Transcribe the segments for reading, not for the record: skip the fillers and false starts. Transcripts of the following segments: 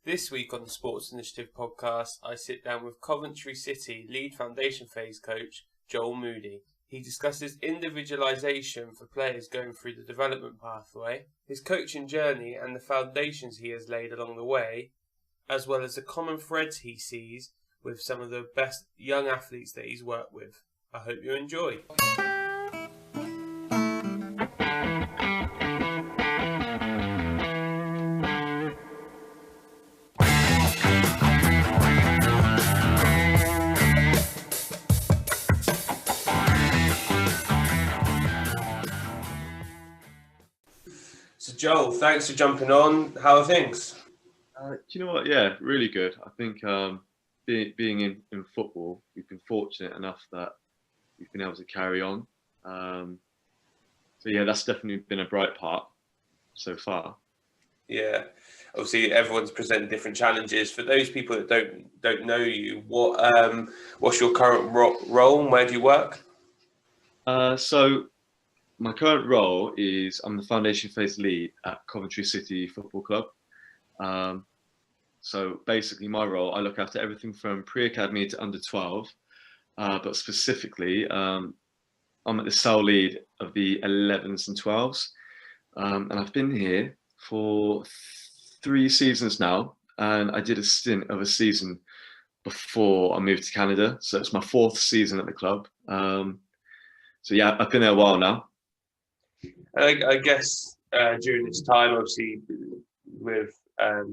This week on the Sports Initiative podcast, I sit down with Coventry City lead foundation phase coach Joel Moody. He discusses individualisation for players going through the development pathway, his coaching journey and the foundations he has laid along the way, as well as the common threads he sees with some of the best young athletes that he's worked with. I hope you enjoy. So Joel, thanks for jumping on. How are things? Do you know what? Yeah, really good. I think being in football, we've been fortunate enough that we've been able to carry on. So yeah, that's definitely been a bright part so far. Yeah, obviously everyone's presenting different challenges. For those people that don't know you, what's your current role and where do you work? So my current role is I'm the foundation phase lead at Coventry City Football Club. So basically my role, I look after everything from pre-academy to under 12, but specifically I'm at the sole lead of the 11s and 12s. And I've been here for 3 seasons now, and I did a stint of a season before I moved to Canada. So it's my 4th season at the club. So yeah, I've been there a while now. I guess during this time, obviously, with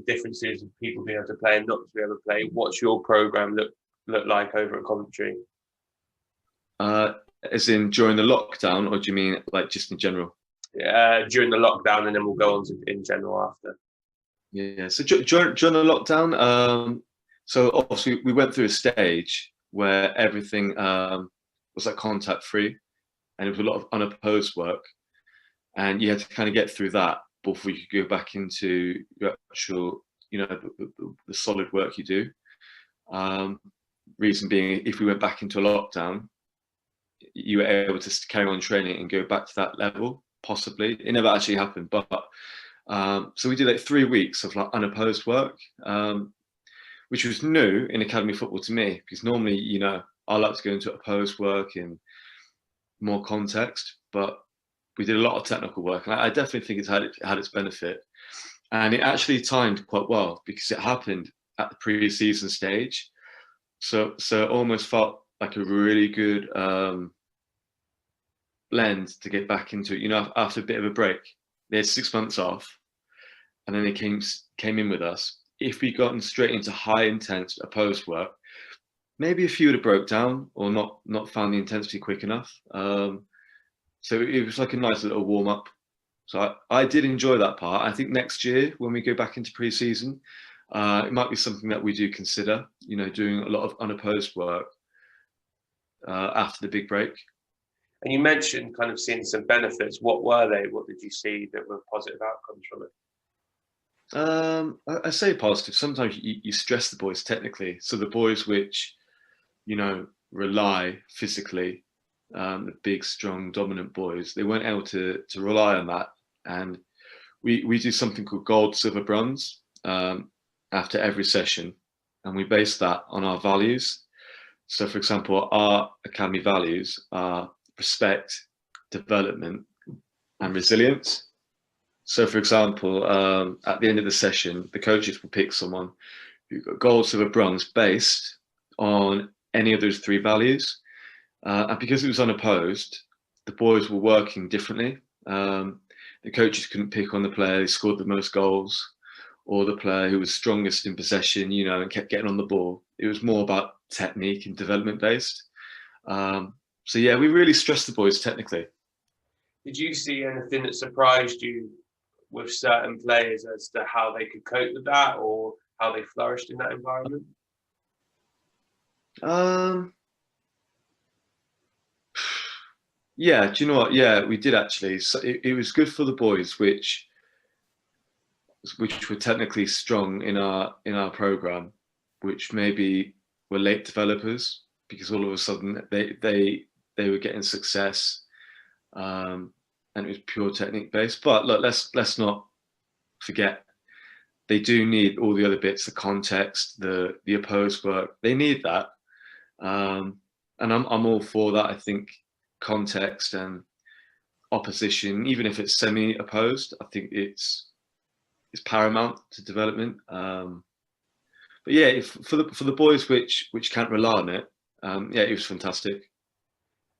differences of people being able to play and not to be able to play, what's your program look like over at Coventry? As in during the lockdown, or do you mean like just in general? During the lockdown, and then we'll go on to in general after. Yeah. So during the lockdown, so obviously we went through a stage where everything was like contact free, and it was a lot of unopposed work, and you had to kind of get through that before you could go back into your actual, the solid work you do. Reason being, if we went back into a lockdown, you were able to carry on training and go back to that level. Possibly, it never actually happened, but so we did like 3 weeks of like unopposed work, which was new in academy football to me, because normally, I like to go into opposed work in more context, but we did a lot of technical work, and I definitely think it's had its benefit, and it actually timed quite well because it happened at the pre-season stage, so it almost felt like a really good blend to get back into it. After a bit of a break, they had 6 months off, and then they came in with us. If we'd gotten straight into high intense opposed work, maybe a few would have broke down or not found the intensity quick enough. So it was like a nice little warm up. So I did enjoy that part. I think next year when we go back into pre-season, it might be something that we do consider, doing a lot of unopposed work after the big break. And you mentioned kind of seeing some benefits. What were they? What did you see that were positive outcomes from it? I say positive. Sometimes you stress the boys technically. So the boys which, rely physically, the big, strong, dominant boys, they weren't able to rely on that. And we do something called gold, silver, bronze after every session. And we base that on our values. So for example, our academy values are respect, development, and resilience. So for example, at the end of the session, the coaches will pick someone who got gold, silver, bronze based on any of those 3 values. And because it was unopposed, the boys were working differently. The coaches couldn't pick on the player who scored the most goals or the player who was strongest in possession, and kept getting on the ball. It was more about technique and development based. So yeah, we really stressed the boys technically. Did you see anything that surprised you with certain players as to how they could cope with that or how they flourished in that environment? Yeah, do you know what? Yeah, we did actually. So it was good for the boys, which were technically strong in our program, which maybe were late developers, because all of a sudden they were getting success, and it was pure technique based. But look, let's not forget they do need all the other bits, the context, the opposed work. They need that, and I'm all for that. I think context and opposition, even if it's semi-opposed, I think it's paramount to development. But yeah, for the boys which can't rely on it, yeah, it was fantastic.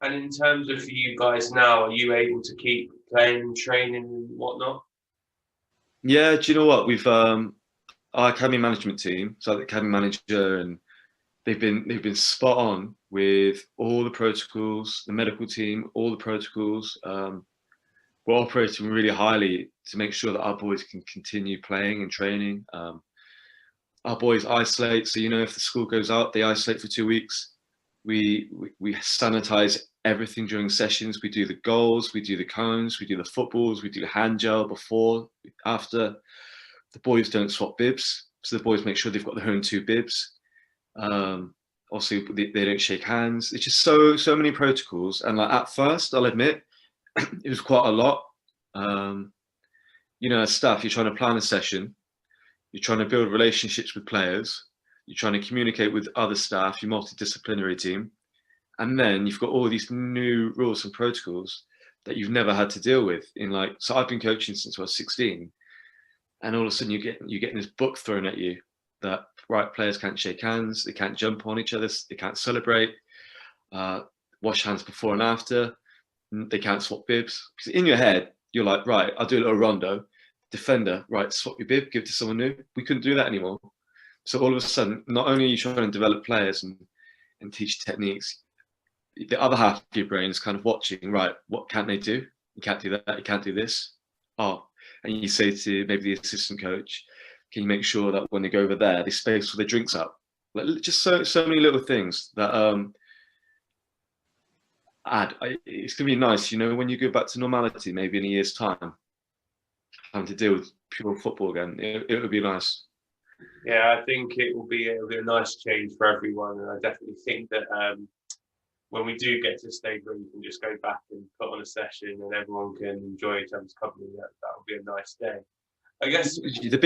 And in terms of for you guys now, are you able to keep playing and training and whatnot? Yeah, do you know what? We've our academy management team, so the academy manager, and they've been spot on with all the protocols, the medical team, all the protocols. We're operating really highly to make sure that our boys can continue playing and training. Our boys isolate, so if the school goes out, they isolate for 2 weeks. We sanitize everything during sessions. We do the goals, we do the cones, we do the footballs, we do the hand gel before, after. The boys don't swap bibs, so the boys make sure they've got their own 2 bibs. Also, they don't shake hands. It's just so many protocols, and like at first, I'll admit, it was quite a lot. As staff, you're trying to plan a session, you're trying to build relationships with players, you're trying to communicate with other staff, your multidisciplinary team, and then you've got all these new rules and protocols that you've never had to deal with. So I've been coaching since I was 16, and all of a sudden you're getting this book thrown at you that players can't shake hands, they can't jump on each other, they can't celebrate, wash hands before and after, they can't swap bibs. Because in your head, you're like, right, I'll do a little rondo. Defender, right, swap your bib, give it to someone new. We couldn't do that anymore. So all of a sudden, not only are you trying to develop players and teach techniques, the other half of your brain is kind of watching, right, what can't they do? You can't do that, you can't do this. Oh, and you say to maybe the assistant coach, can you make sure that when they go over there, they space all their drinks up? Like, just so many little things that it's going to be nice, when you go back to normality, maybe in a year's time, having to deal with pure football again. It would be nice. Yeah, I think it'll be a nice change for everyone, and I definitely think that when we do get to a stage where we can just go back and put on a session and everyone can enjoy each other's company, that will be a nice day. I guess the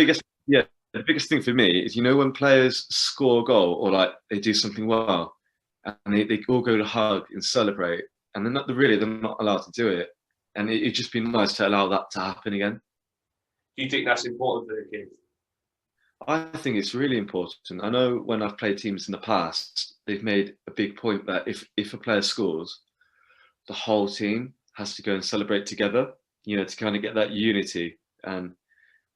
biggest thing for me is when players score a goal or like they do something well, and they all go to hug and celebrate, and they're not allowed to do it, and it'd just be nice to allow that to happen again. Do you think that's important for the kids? I think it's really important. I know when I've played teams in the past, they've made a big point that if a player scores, the whole team has to go and celebrate together, to kind of get that unity and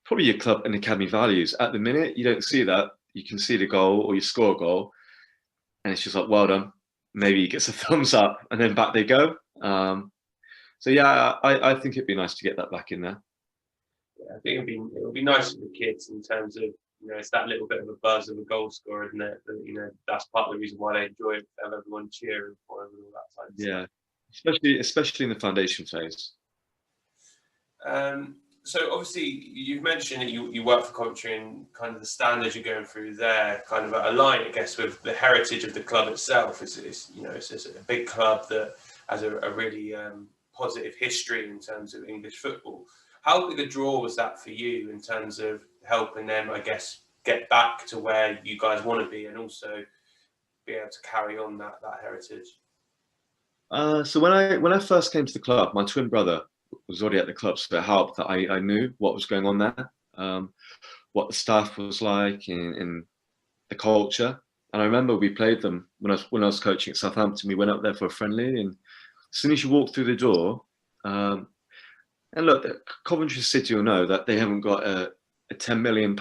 probably your club and academy values. At the minute, you don't see that. You can see the goal or you score a goal, and it's just like, well done. Maybe he gets a thumbs up, and then back they go. So yeah, I think it'd be nice to get that back in there. Yeah, I think it'll be nice for the kids in terms of it's that little bit of a buzz of a goal scorer, isn't it? That, that's part of the reason why they enjoy it. Have everyone cheering for him and all that type of stuff. Yeah, especially in the foundation phase. So obviously you've mentioned that you work for Coventry, and kind of the standards you're going through there kind of align, I guess, with the heritage of the club itself. It's a big club that has a really positive history in terms of English football. How big a draw was that for you in terms of helping them, I guess, get back to where you guys want to be and also be able to carry on that heritage? So when I first came to the club, my twin brother was already at the club, so it helped that I knew what was going on there, what the staff was like in the culture. And I remember we played them when I was coaching at Southampton. We went up there for a friendly, and as soon as you walk through the door, and look, Coventry City will know that they haven't got a £10 million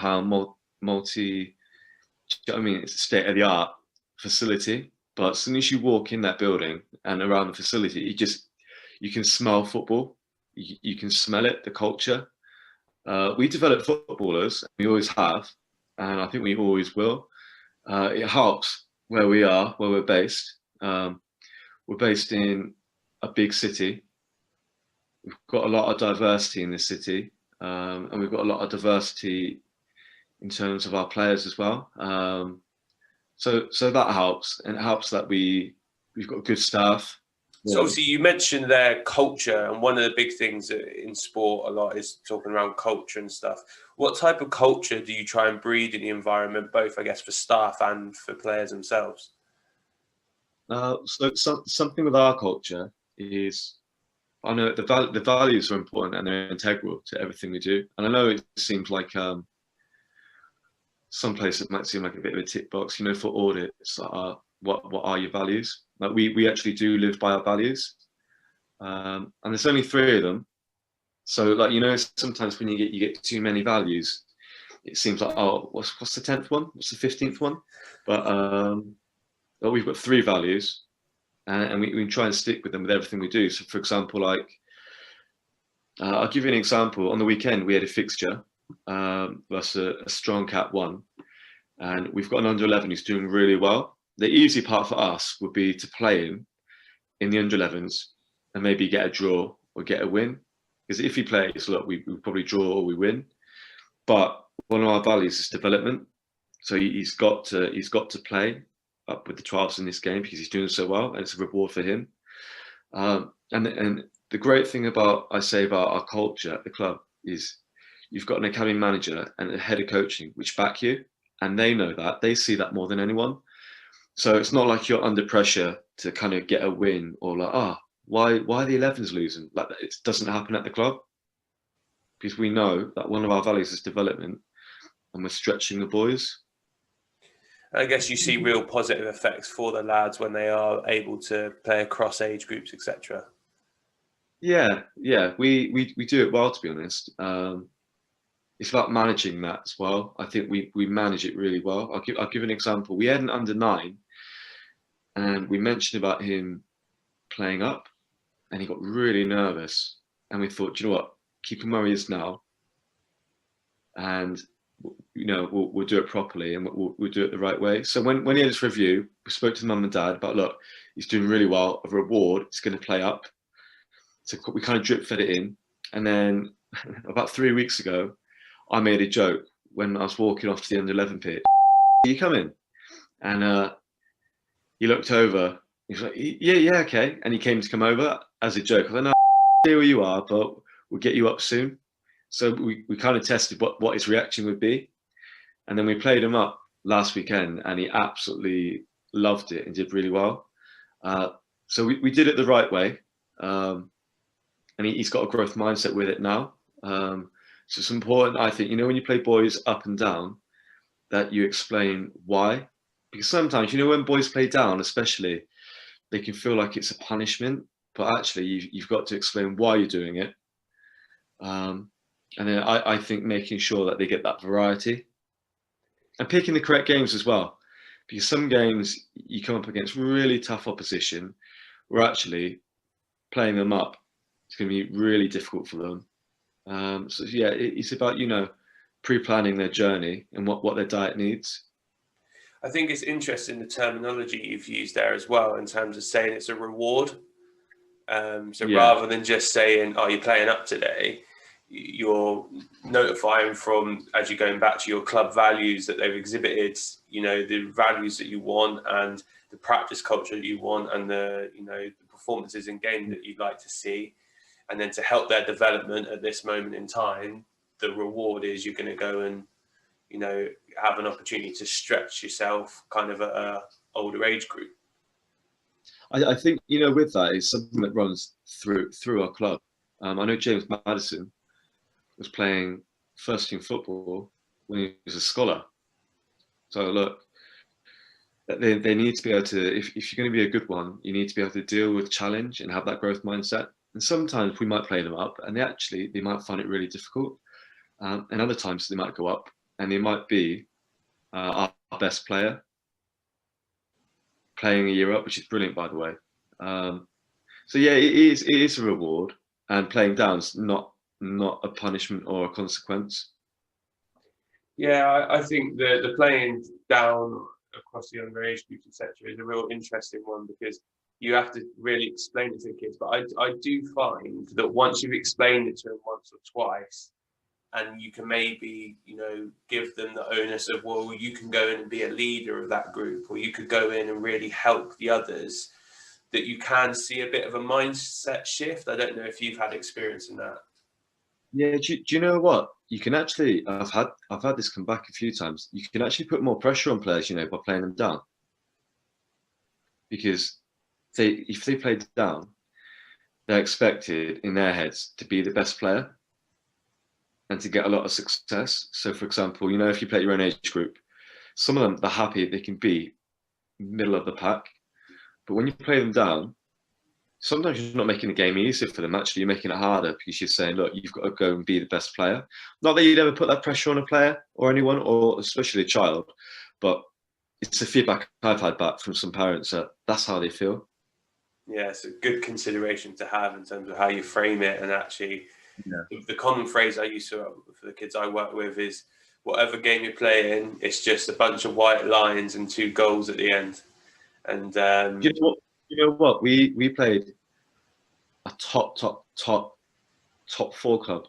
it's a state of the art facility. But as soon as you walk in that building and around the facility, you can smell football. You can smell it, the culture. We develop footballers, we always have, and I think we always will. It helps where we are, where we're based. We're based in a big city. We've got a lot of diversity in this city, and we've got a lot of diversity in terms of our players as well. So that helps, and it helps that we've got good staff. So Yeah. obviously you mentioned their culture, and one of the big things in sport a lot is talking around culture and stuff. What type of culture do you try and breed in the environment, both I guess for staff and for players themselves? So something with our culture is, I know the values are important and they're integral to everything we do. And I know it seems like some places might seem like a bit of a tick box, for audits. What are your values? Like we actually do live by our values, and there's only three of them. So like sometimes when you get too many values, it seems like, oh, what's the 10th one? What's the 15th one? But well, we've got three values, and we try and stick with them with everything we do. So for example, like I'll give you an example. On the weekend, we had a fixture versus a strong cat one, and we've got an under 11 who's doing really well. The easy part for us would be to play him in the under 11s and maybe get a draw or get a win. Because if he plays, look, we probably draw or we win. But one of our values is development. So he's got to play up with the 12s in this game because he's doing so well, and it's a reward for him. And the great thing about our culture at the club is you've got an academy manager and a head of coaching which back you, and they know that, they see that more than anyone. So it's not like you're under pressure to kind of get a win, or like, why are the 11s losing? Like, it doesn't happen at the club, because we know that one of our values is development, and we're stretching the boys. I guess you see real positive effects for the lads when they are able to play across age groups, etc. Yeah, we do it well, to be honest. It's about managing that as well. I think we manage it really well. I'll give an example. We had an under 9, and we mentioned about him playing up, and he got really nervous. And we thought, you know what, keep him where he is now, and we'll do it properly, and we'll do it the right way. So when he had his review, we spoke to the mum and dad about, look, he's doing really well. A reward, he's going to play up. So we kind of drip fed it in, and then about 3 weeks ago, I made a joke when I was walking off to the under 11 pitch. Are you coming? And he looked over. He was like, yeah, okay. And he came to come over as a joke. I was like, no, I see where you are, but we'll get you up soon. So we kind of tested what his reaction would be. And then we played him up last weekend, and he absolutely loved it and did really well. So we did it the right way. And he's got a growth mindset with it now. So it's important, I think, when you play boys up and down, that you explain why. Because sometimes, when boys play down, especially, they can feel like it's a punishment, but actually you've got to explain why you're doing it. And then I think making sure that they get that variety and picking the correct games as well. Because some games you come up against really tough opposition, where actually playing them up, it's going to be really difficult for them. So yeah, it's about, pre-planning their journey and what their diet needs. I think it's interesting the terminology you've used there as well, in terms of saying it's a reward. Rather than just saying, "Oh, you're playing up today," you're notifying from, as you're going back to your club values that they've exhibited, the values that you want and the practice culture that you want, and the performances in game that you'd like to see. And then to help their development at this moment in time, the reward is you're going to go and, have an opportunity to stretch yourself kind of at a older age group. I think, with that, it's something that runs through our club. I know James Madison was playing first team football when he was a scholar. So look, they need to be able to, if you're going to be a good one, you need to be able to deal with challenge and have that growth mindset. And sometimes we might play them up, and they might find it really difficult. And other times they might go up, and they might be our best player playing a year up, which is brilliant, by the way. So yeah, it is a reward, and playing down's not a punishment or a consequence. Yeah, I think the playing down across the younger age groups, etc., is a real interesting one, because you have to really explain it to the kids. But I do find that once you've explained it to them once or twice, and you can maybe, give them the onus of, well, you can go in and be a leader of that group, or you could go in and really help the others, that you can see a bit of a mindset shift. I don't know if you've had experience in that. Yeah, do you know what? You can actually, I've had this come back a few times. You can actually put more pressure on players, you know, by playing them down. Because if they play down, they're expected in their heads to be the best player and to get a lot of success. So, for example, you know, if you play your own age group, some of them, they're happy they can be middle of the pack. But when you play them down, sometimes you're not making the game easier for them. Actually, you're making it harder because you're saying, look, you've got to go and be the best player. Not that you'd ever put that pressure on a player or anyone, or especially a child, but it's the feedback I've had back from some parents that that's how they feel. Yeah, it's a good consideration to have in terms of how you frame it. And actually, Yeah. the common phrase I use for the kids I work with is, whatever game you're playing, it's just a bunch of white lines and 2 goals at the end. And You know what? We played a top 4 club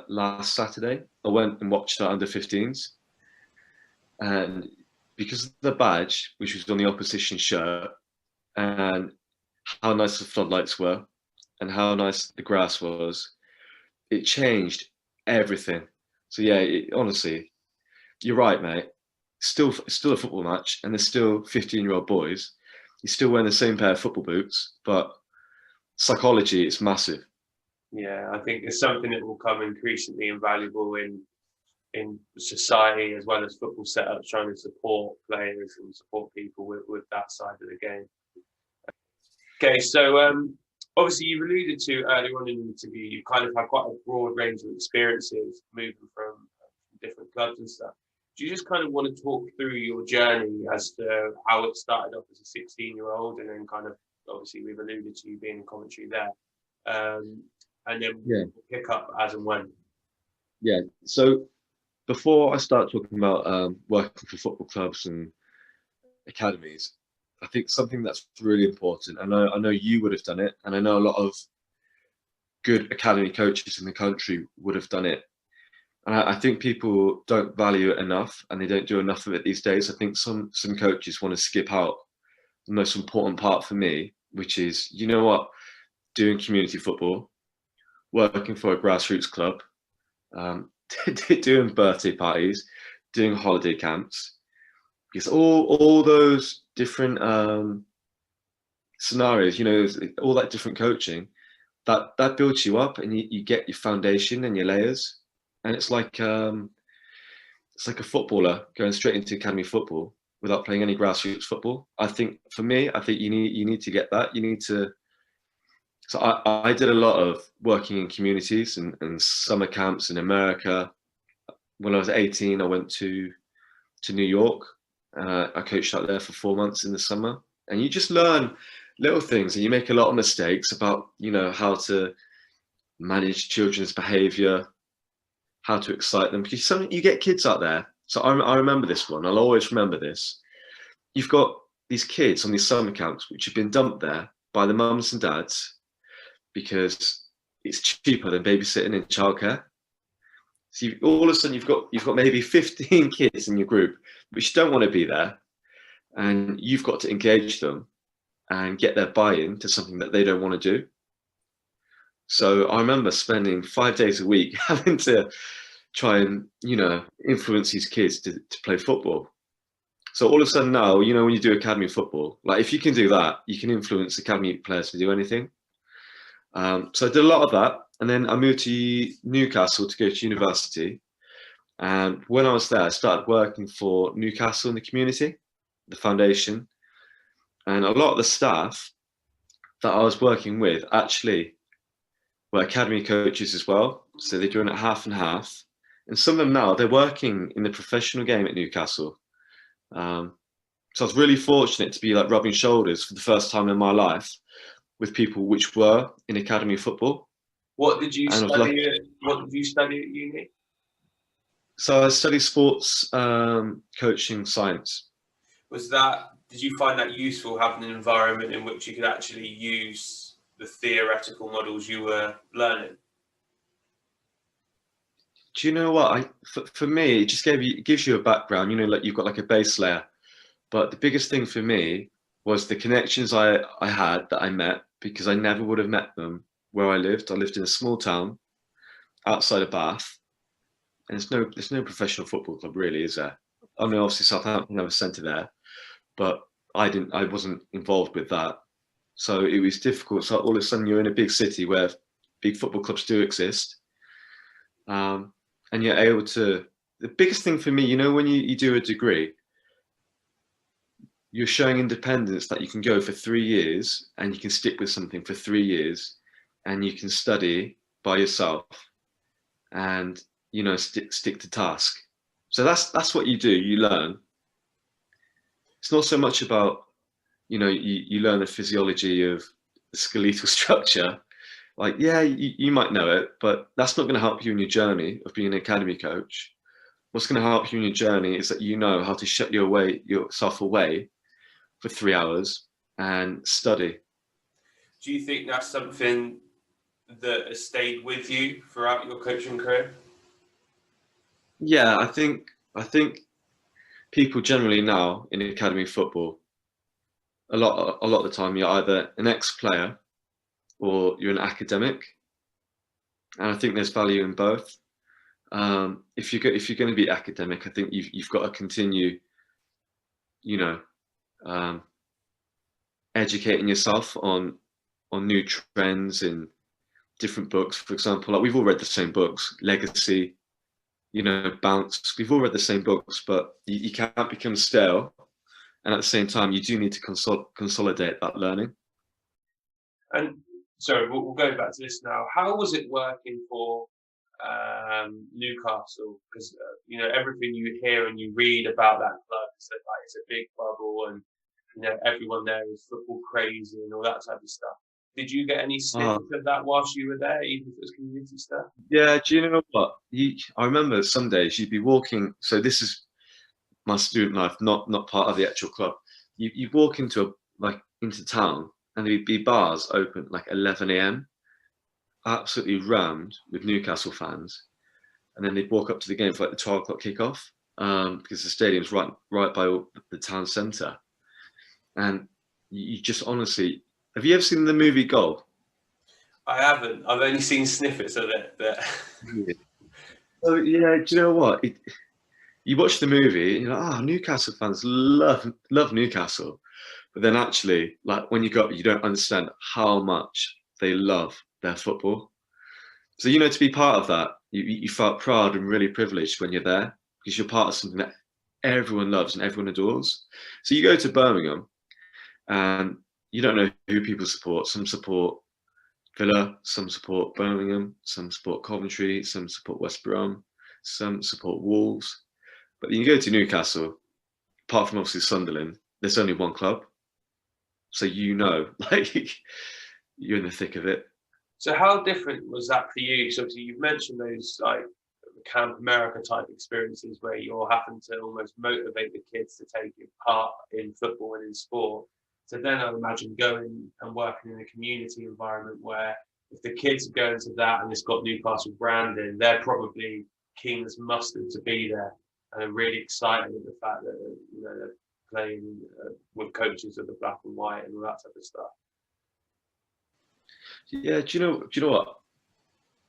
last Saturday. I went and watched our under 15s, and because of the badge, which was on the opposition shirt, and how nice the floodlights were, and how nice the grass was, it changed everything. So yeah, honestly, you're right, mate. Still a football match, and there's still 15-year-old boys. You're still wearing the same pair of football boots, but psychology, it's massive. yeah, I think it's something that will come increasingly invaluable in society as well as football setups, trying to support players and support people with that side of the game. Okay, so obviously you've alluded to earlier on in the interview, you've kind of had quite a broad range of experiences moving from different clubs and stuff. Do you just kind of want to talk through your journey as to how it started off as a 16-year-old, and then kind of, obviously we've alluded to you being in commentary there, and then we'll pick up as and when. Yeah. So before I start talking about working for football clubs and academies, I think something that's really important. I know you would have done it, and I know a lot of good academy coaches in the country would have done it. And I think people don't value it enough, and they don't do enough of it these days. I think some coaches want to skip out the most important part for me, which is, you know what, doing community football, working for a grassroots club, doing birthday parties, doing holiday camps, because all those different scenarios, you know, all that different coaching, that builds you up, and you get your foundation and your layers, and it's like a footballer going straight into academy football without playing any grassroots football. I think for me, I think you need to get that. You need to. So I did a lot of working in communities and summer camps in America. When I was 18, I went to New York. I coached out there for 4 months in the summer, and you just learn little things, and you make a lot of mistakes about, you know, how to manage children's behavior, how to excite them, because you get kids out there. So I remember this one. I'll always remember this. You've got these kids on these summer camps which have been dumped there by the mums and dads because it's cheaper than babysitting and childcare. So all of a sudden you've got maybe 15 kids in your group which don't want to be there, and you've got to engage them and get their buy-in to something that they don't want to do. So I remember spending 5 days a week having to try and, you know, influence these kids to play football. So all of a sudden now, you know, when you do academy football, like if you can do that, you can influence academy players to do anything. So I did a lot of that, and then I moved to Newcastle to go to university. And when I was there, I started working for Newcastle in the community, the foundation, and a lot of the staff that I was working with actually were academy coaches as well. So they're doing it half and half. And some of them now, they're working in the professional game at Newcastle. So I was really fortunate to be like rubbing shoulders for the first time in my life with people which were in academy football. What did you study at uni? So I studied sports coaching science. Did you find that useful, having an environment in which you could actually use the theoretical models you were learning? Do you know what? For me, it just gives you a background. You know, like you've got like a base layer. But the biggest thing for me was the connections I had that I met, because I never would have met them where I lived. I lived in a small town outside of Bath, and there's no professional football club really, is there? I mean, obviously Southampton have a centre there, but I wasn't involved with that. So it was difficult. So all of a sudden you're in a big city where big football clubs do exist. And you're able to, the biggest thing for me, when you do a degree, you're showing independence, that you can go for 3 years and you can stick with something for 3 years, and you can study by yourself and, stick to task. So that's what you do. You learn. It's not so much about, you learn the physiology of the skeletal structure. Like, yeah, you might know it, but that's not going to help you in your journey of being an academy coach. What's going to help you in your journey is that you know how to shut yourself away for 3 hours and study. Do you think that's something that has stayed with you throughout your coaching career? Yeah, I think people generally now in academy football, a lot of the time, you're either an ex-player or you're an academic, and I think there's value in both. If you're going to be academic, I think you've got to continue, um, educating yourself on new trends in different books. For example, like we've all read the same books, Legacy, Bounce. We've all read the same books, but you can't become stale. And at the same time, you do need to consolidate that learning. And sorry, we'll go back to this now. How was it working for Newcastle? Because everything you hear and you read about that club is that it's a big bubble, and everyone there is football crazy and all that type of stuff. Did you get any snippets of that whilst you were there, even if it was community stuff? Yeah, do you know what? I remember some days you'd be walking. So this is my student life, not part of the actual club. You walk into town, and there'd be bars open like 11 a.m. absolutely rammed with Newcastle fans, and then they'd walk up to the game for like the 12 o'clock kickoff, because the stadium's right by the town centre. And you just honestly, have you ever seen the movie Goal? I haven't. I've only seen snippets of it. But Oh yeah, do you know what? You watch the movie, and you're like, Newcastle fans love Newcastle, but then actually, like when you don't understand how much they love their football. So to be part of that, you felt proud and really privileged when you're there, because you're part of something that everyone loves and everyone adores. So you go to Birmingham, and you don't know who people support. Some support Villa, some support Birmingham, some support Coventry, some support West Brom, some support Wolves. But then you go to Newcastle, apart from obviously Sunderland, there's only one club. So like you're in the thick of it. So how different was that for you? So obviously you've mentioned those like Camp America type experiences where you're having to almost motivate the kids to take part in football and in sport. So then I imagine going and working in a community environment where if the kids are going to that and it's got Newcastle branding, they're probably keen as mustard to be there and are really excited at the fact that they're playing with coaches of the black and white and all that type of stuff. Yeah, do you know what?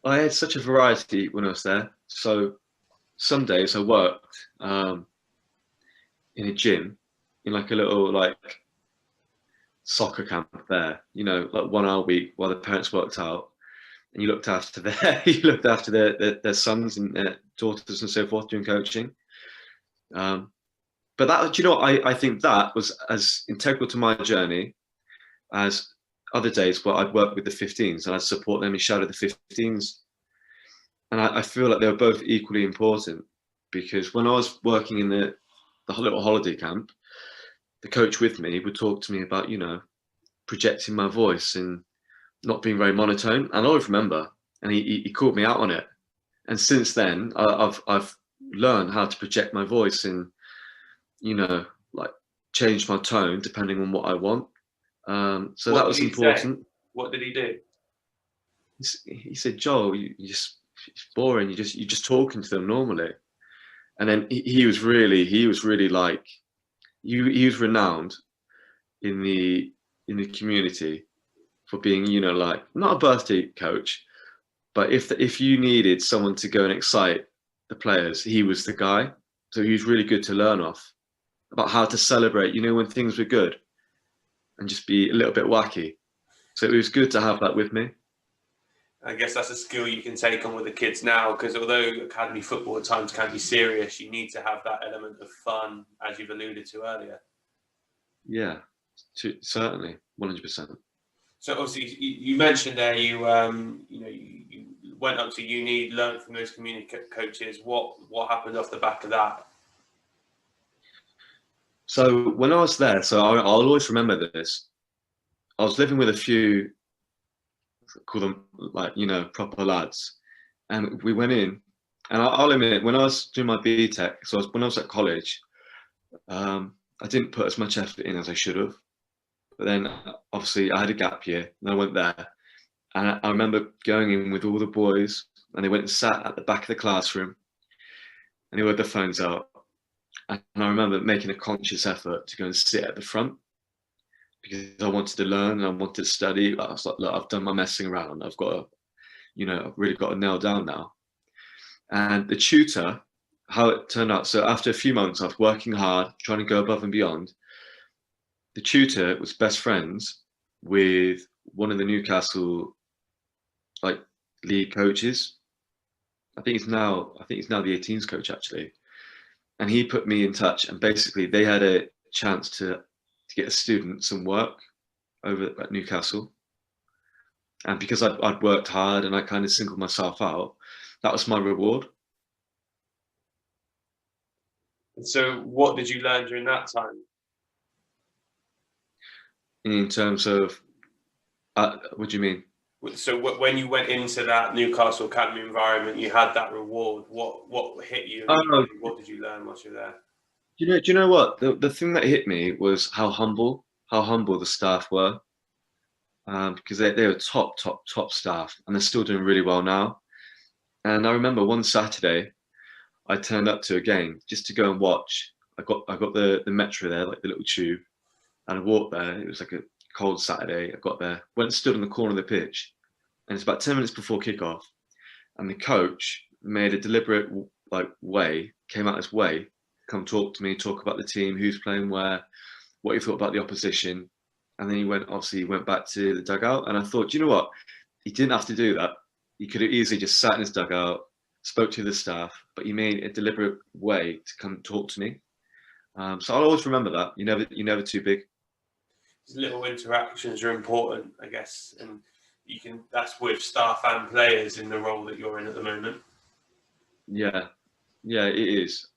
I had such a variety when I was there. So some days I worked in a gym, in like a little soccer camp there, like 1 hour a week while the parents worked out, and you looked after their sons and their daughters and so forth doing coaching. But that, do you know what? I think that was as integral to my journey as other days where I'd work with the 15s and I'd support them and shadow the 15s. And I feel like they were both equally important, because when I was working in the little holiday camp, the coach with me would talk to me about, projecting my voice and not being very monotone. And I always remember, and he called me out on it. And since then, I've learned how to project my voice and, like change my tone depending on what I want. So that was important. What did he do? He said, Joel, it's boring. You're just talking to them normally. And then he was really like, he was renowned in the community for being, you know, like not a birthday coach, but if you needed someone to go and excite the players, he was the guy. So he was really good to learn off about how to celebrate, you know, when things were good and just be a little bit wacky. So it was good to have that with me. I guess that's a skill you can take on with the kids now, because although academy football at times can be serious, you need to have that element of fun, as you've alluded to earlier. Yeah, certainly, 100%. So obviously, you mentioned there you went up to uni, learned from those community coaches. What happened off the back of that? So when I was there, so I'll always remember this. I was living with a few, call them like, you know, proper lads, and we went in. And I'll admit, when I was doing my BTEC, when I was at college, I didn't put as much effort in as I should have. But then obviously I had a gap year and I went there. And I remember going in with all the boys and they went and sat at the back of the classroom and they had their phones out. And I remember making a conscious effort to go and sit at the front because I wanted to learn and I wanted to study. I was like, look, I've done my messing around. I've got to, you know, I've really got to nail down now. And the tutor, how it turned out, so after a few months of working hard, trying to go above and beyond, the tutor was best friends with one of the Newcastle like league coaches. I think he's now the 18s coach actually. And he put me in touch and basically they had a chance to get a student some work over at Newcastle. And because I'd worked hard and I kind of singled myself out, that was my reward. And so what did you learn during that time? In terms of, what do you mean? So when you went into that Newcastle Academy environment, you had that reward. What hit you? What did you learn whilst you were there? Do you know what? The thing that hit me was how humble the staff were. Because they were top staff and they're still doing really well now. And I remember one Saturday, I turned up to a game just to go and watch. I got the metro there, like the little tube, and I walked there. It was like a cold Saturday. I got there, went and stood on the corner of the pitch, and it's about 10 minutes before kickoff, and the coach made a deliberate came out his way, come talk to me, talk about the team, who's playing where, what he thought about the opposition, and then he went back to the dugout, and I thought, you know what, he didn't have to do that. He could have easily just sat in his dugout, spoke to the staff, but he made a deliberate way to come talk to me. So I'll always remember that. You're never too big. These little interactions are important, I guess, and that's with staff and players in the role that you're in at the moment. Yeah, it is.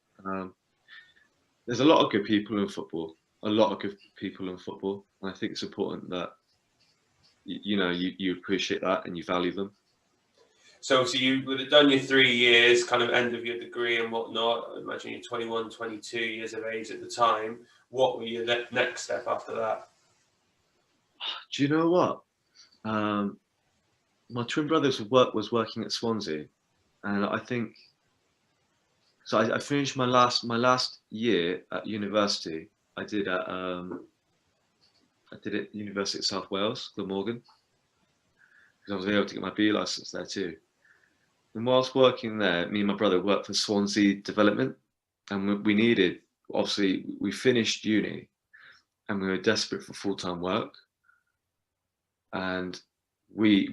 There's a lot of good people in football. And I think it's important that you appreciate that and you value them. So you would have done your 3 years, kind of end of your degree and whatnot. I imagine you're 21, 22 years of age at the time. What were your next step after that? Do you know what? My twin brother was working at Swansea, and I think so. I finished my last year at university. I did at University of South Wales, Glamorgan, because I was able to get my B license there too. And whilst working there, me and my brother worked for Swansea Development, and we finished uni, and we were desperate for full-time work, and we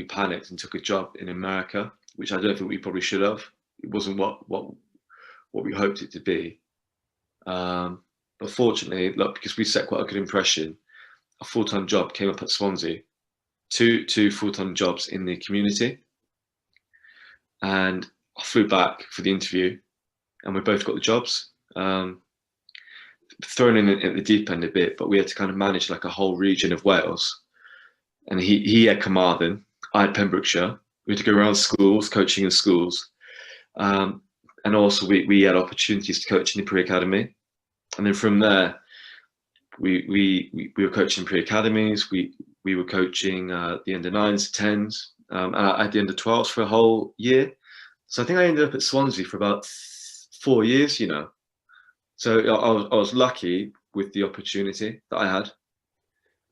panicked and took a job in America, which I don't think we probably should have. It wasn't what we hoped it to be. But fortunately, because we set quite a good impression, a full-time job came up at Swansea, two full-time jobs in the community. And I flew back for the interview and we both got the jobs. Thrown in at the deep end a bit, but we had to kind of manage like a whole region of Wales. And he had Carmarthen, I had Pembrokeshire. We had to go around schools, coaching in schools. And also we had opportunities to coach in the pre-academy. And then from there, we were coaching pre-academies. We were coaching the under 9s, 10s, and at the under 12s for a whole year. So I think I ended up at Swansea for about 4 years, So I was lucky with the opportunity that I had.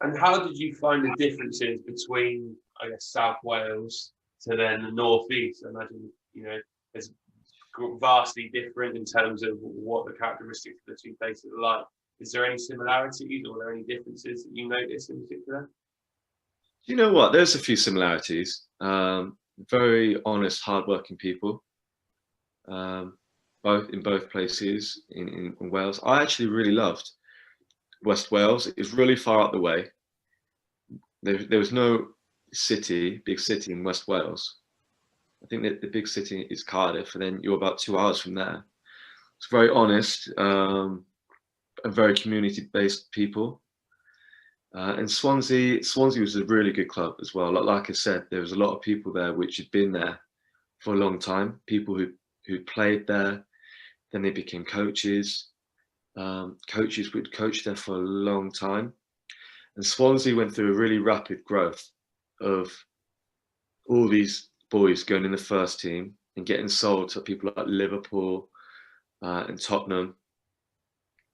And how did you find the differences between, I guess, South Wales to then the North East? I imagine, it's vastly different in terms of what the characteristics of the two places are like. Is there any similarities or are there any differences that you notice in particular? You know what? There's a few similarities. Very honest, hardworking people, um, both in both places in Wales. I actually really loved West Wales. It was really far out the way. There was no big city in West Wales. I think that the big city is Cardiff, and then you're about 2 hours from there. It's very honest and very community-based people. And Swansea was a really good club as well. Like I said, there was a lot of people there which had been there for a long time. People who played there, then they became coaches. Coaches would coach there for a long time. And Swansea went through a really rapid growth of all these boys going in the first team and getting sold to people like Liverpool and Tottenham.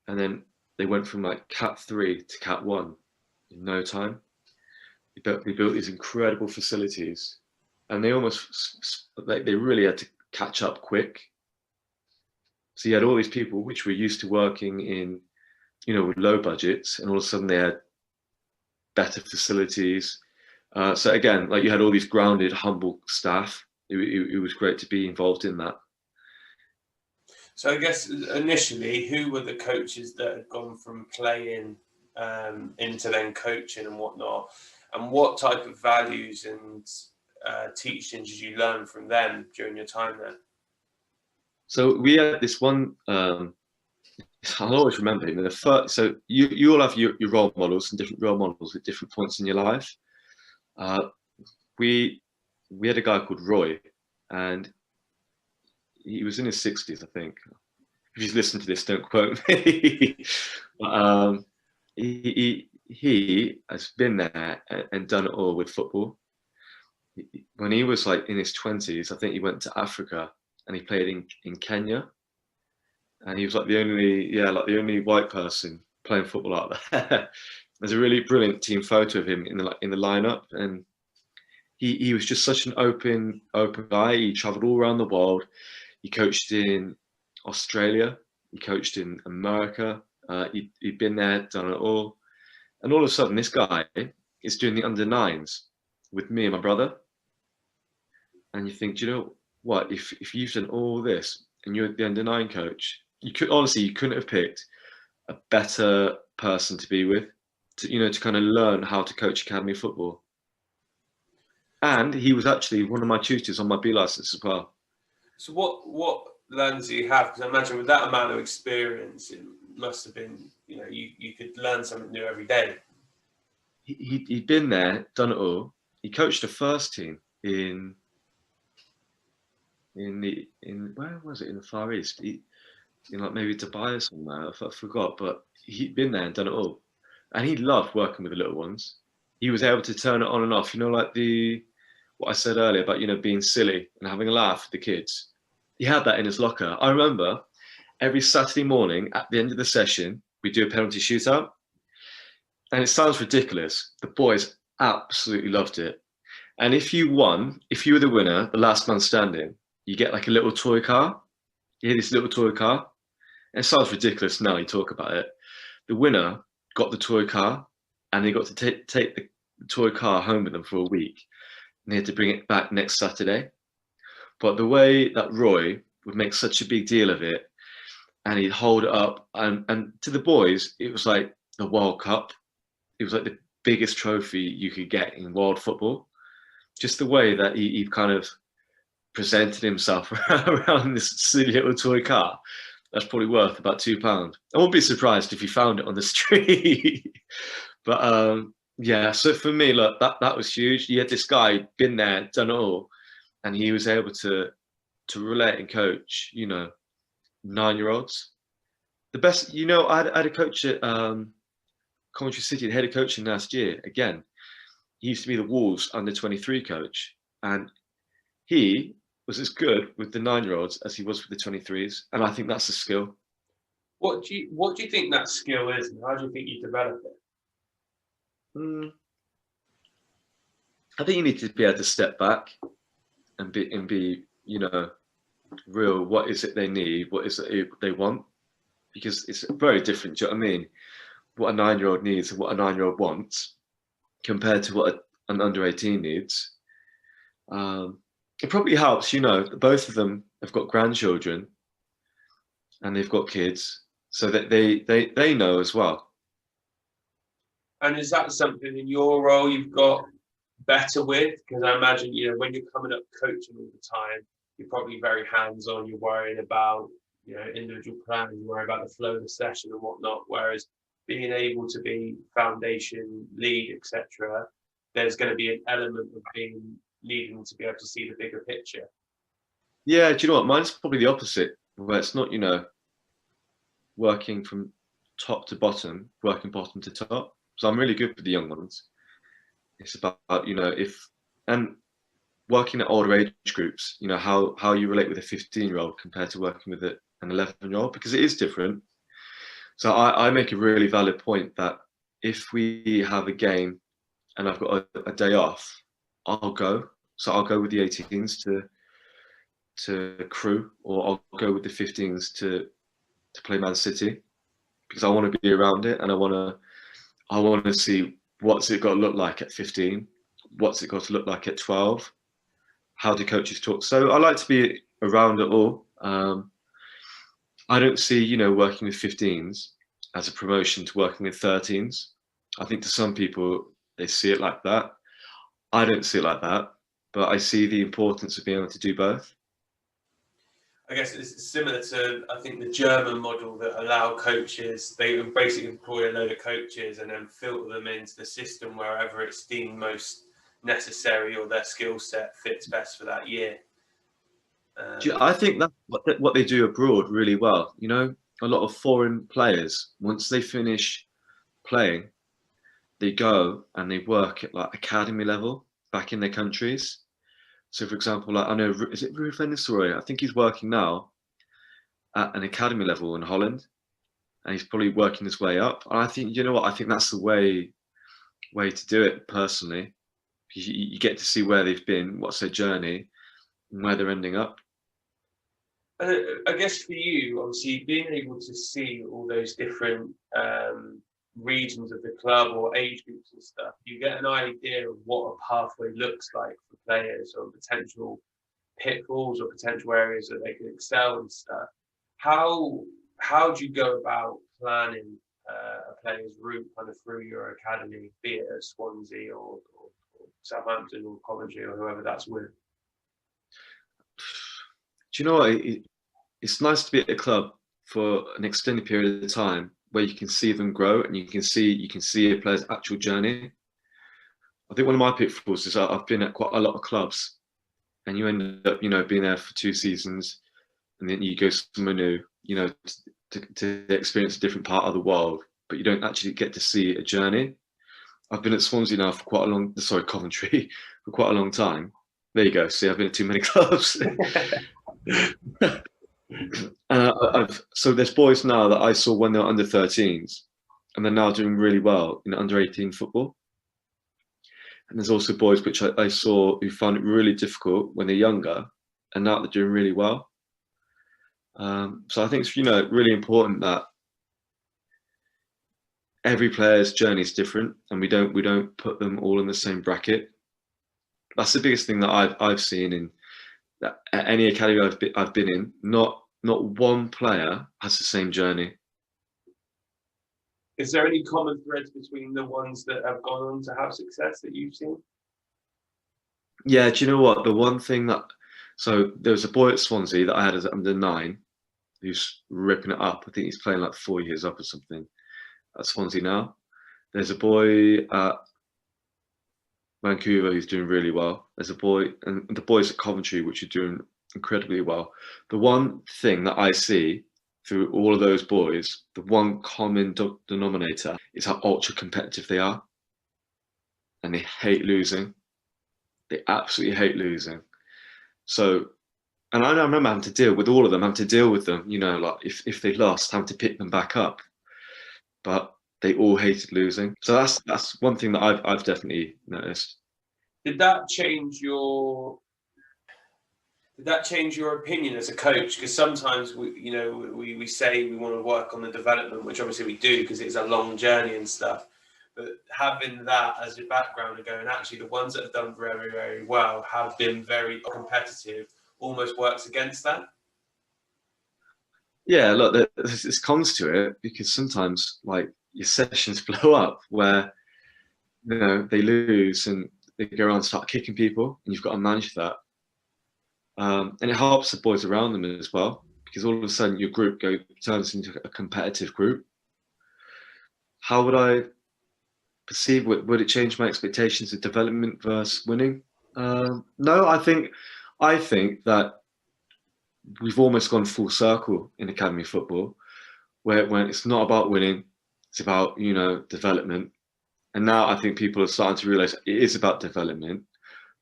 And then they went from like Cat 3 to Cat 1 in no time. They built these incredible facilities, and they really had to catch up quick. So you had all these people which were used to working in, with low budgets, and all of a sudden they had better facilities. So again, like you had all these grounded, humble staff. It was great to be involved in that. So I guess initially, who were the coaches that had gone from playing into then coaching and whatnot, and what type of values and teaching did you learn from them during your time there? So we had this one. I'll always remember him. So you all have your role models and different role models at different points in your life. We had a guy called Roy, and he was in his 60s, I think. If he's listened to this, don't quote me. But, he has been there and done it all with football. When he was like in his 20s, I think he went to Africa and he played in Kenya. And he was like the only white person playing football out there. There's a really brilliant team photo of him in the lineup, and he was just such an open guy. He traveled all around the world. He coached in Australia. He coached in America. He'd been there, done it all. And all of a sudden, this guy is doing the under-9s with me and my brother. And you think, do you know what? If you've done all this and you're the under-9 coach, you couldn't have picked a better person to be with, to kind of learn how to coach academy football. And he was actually one of my tutors on my B license as well. So what learnings do you have? Because I imagine with that amount of experience, it must have been, you could learn something new every day. He'd been there, done it all. He coached the first team in where was it, in the Far East? In like maybe Dubai or somewhere. I forgot, but he'd been there and done it all, and he loved working with the little ones. He was able to turn it on and off. Like what I said earlier about being silly and having a laugh with the kids. He had that in his locker. I remember every Saturday morning at the end of the session, we do a penalty shootout. And it sounds ridiculous. The boys absolutely loved it. And if you were the winner, the last man standing, you get like a little toy car. You hear this little toy car. And it sounds ridiculous now you talk about it. The winner got the toy car, and they got to take the toy car home with them for a week. And they had to bring it back next Saturday. But the way that Roy would make such a big deal of it, and he'd hold it up, and to the boys, it was like the World Cup. It was like the biggest trophy you could get in world football. Just the way that he kind of presented himself around this silly little toy car. That's probably worth about £2. I won't be surprised if you found it on the street. But so for me, look, that was huge. You had this guy been there, done it all, and he was able to relate and coach, 9-year-olds. The best, I had a coach at Coventry City, the head of coaching last year. Again, he used to be the Wolves under 23 coach, and he was as good with the 9-year-olds as he was with the 23s, and I think that's a skill. What do you think that skill is, and how do you think you develop it? Mm, I think you need to be able to step back and be, real. What is it they need? What is it they want? Because it's very different. Do you know what I mean? What a 9-year-old needs and what a 9-year-old wants compared to what an under 18 needs. It probably helps, both of them have got grandchildren and they've got kids, so that they know as well. And is that something in your role you've got better with? Because I imagine, when you're coming up coaching all the time, you're probably very hands-on. You're worrying about, individual plans. You worry about the flow of the session and whatnot. Whereas being able to be foundation lead, etc., there's going to be an element of needing to be able to see the bigger picture. Yeah, do you know what? Mine's probably the opposite, where it's not, working from top to bottom, working bottom to top. So I'm really good with the young ones. It's about, and working at older age groups, how you relate with a 15-year-old compared to working with an 11-year-old, because it is different. So I make a really valid point that if we have a game and I've got a day off, I'll go. So I'll go with the 18s to Crew, or I'll go with the 15s to play Man City, because I want to be around it and I want to see what's it got to look like at 15, what's it got to look like at 12, how do coaches talk. So I like to be around it all. I don't see, working with 15s as a promotion to working with 13s. I think to some people, they see it like that. I don't see it like that, but I see the importance of being able to do both. I guess it's similar to, I think, the German model that allow coaches, they basically employ a load of coaches and then filter them into the system wherever it's deemed most necessary or their skill set fits best for that year. I think that's what they do abroad really well. A lot of foreign players, once they finish playing, they go and they work at like academy level back in their countries. So, for example, like I know, is it Ruud van Nistelrooy? I think he's working now at an academy level in Holland, and he's probably working his way up. And I think, I think that's the way to do it personally. You get to see where they've been, what's their journey, and where they're ending up. I guess for you, obviously, being able to see all those different regions of the club or age groups and stuff, you get an idea of what a pathway looks like for players, or potential pitfalls or potential areas that they can excel and stuff. How do you go about planning a player's route kind of through your academy, be it at Swansea or Southampton or Coventry or whoever that's with? Do you know what? It's nice to be at a club for an extended period of time where you can see them grow and you can see a player's actual journey. I think one of my pitfalls is I've been at quite a lot of clubs, and you end up, being there for 2 seasons, and then you go somewhere new, to experience a different part of the world, but you don't actually get to see a journey. I've been at Swansea now for Coventry for quite a long time. There you go. See, I've been at too many clubs. So there's boys now that I saw when they were under 13s, and they're now doing really well in under 18 football. And there's also boys which I saw who found it really difficult when they're younger, and now they're doing really well. So I think it's really important that every player's journey is different, and we don't put them all in the same bracket. That's the biggest thing that I've seen in that at any academy I've been in. Not one player has the same journey. Is there any common threads between the ones that have gone on to have success that you've seen? Yeah, do you know what? The one thing so there was a boy at Swansea that I had as under 9 who's ripping it up. I think he's playing like 4 years up or something at Swansea now. There's a boy at Vancouver who's doing really well. There's a boy, and the boys at Coventry, which are doing incredibly well. The one thing that I see through all of those boys, the one common denominator is how ultra competitive they are. And they hate losing. They absolutely hate losing. So, and I remember having to deal with all of them, having to deal with them, like if they lost, having to pick them back up. But they all hated losing. So that's one thing that I've definitely noticed. Did that change your opinion as a coach? Because sometimes we say we want to work on the development, which obviously we do because it's a long journey and stuff. But having that as your background and going, actually, the ones that have done very, very well have been very competitive, almost works against that. Yeah, look, there's cons to it because sometimes like your sessions blow up where they lose and they go around and start kicking people, and you've got to manage that. And it helps the boys around them as well, because all of a sudden your group turns into a competitive group. How would I perceive? Would it change my expectations of development versus winning? No, I think that we've almost gone full circle in academy football, where when it's not about winning, it's about development. And now I think people are starting to realize it is about development.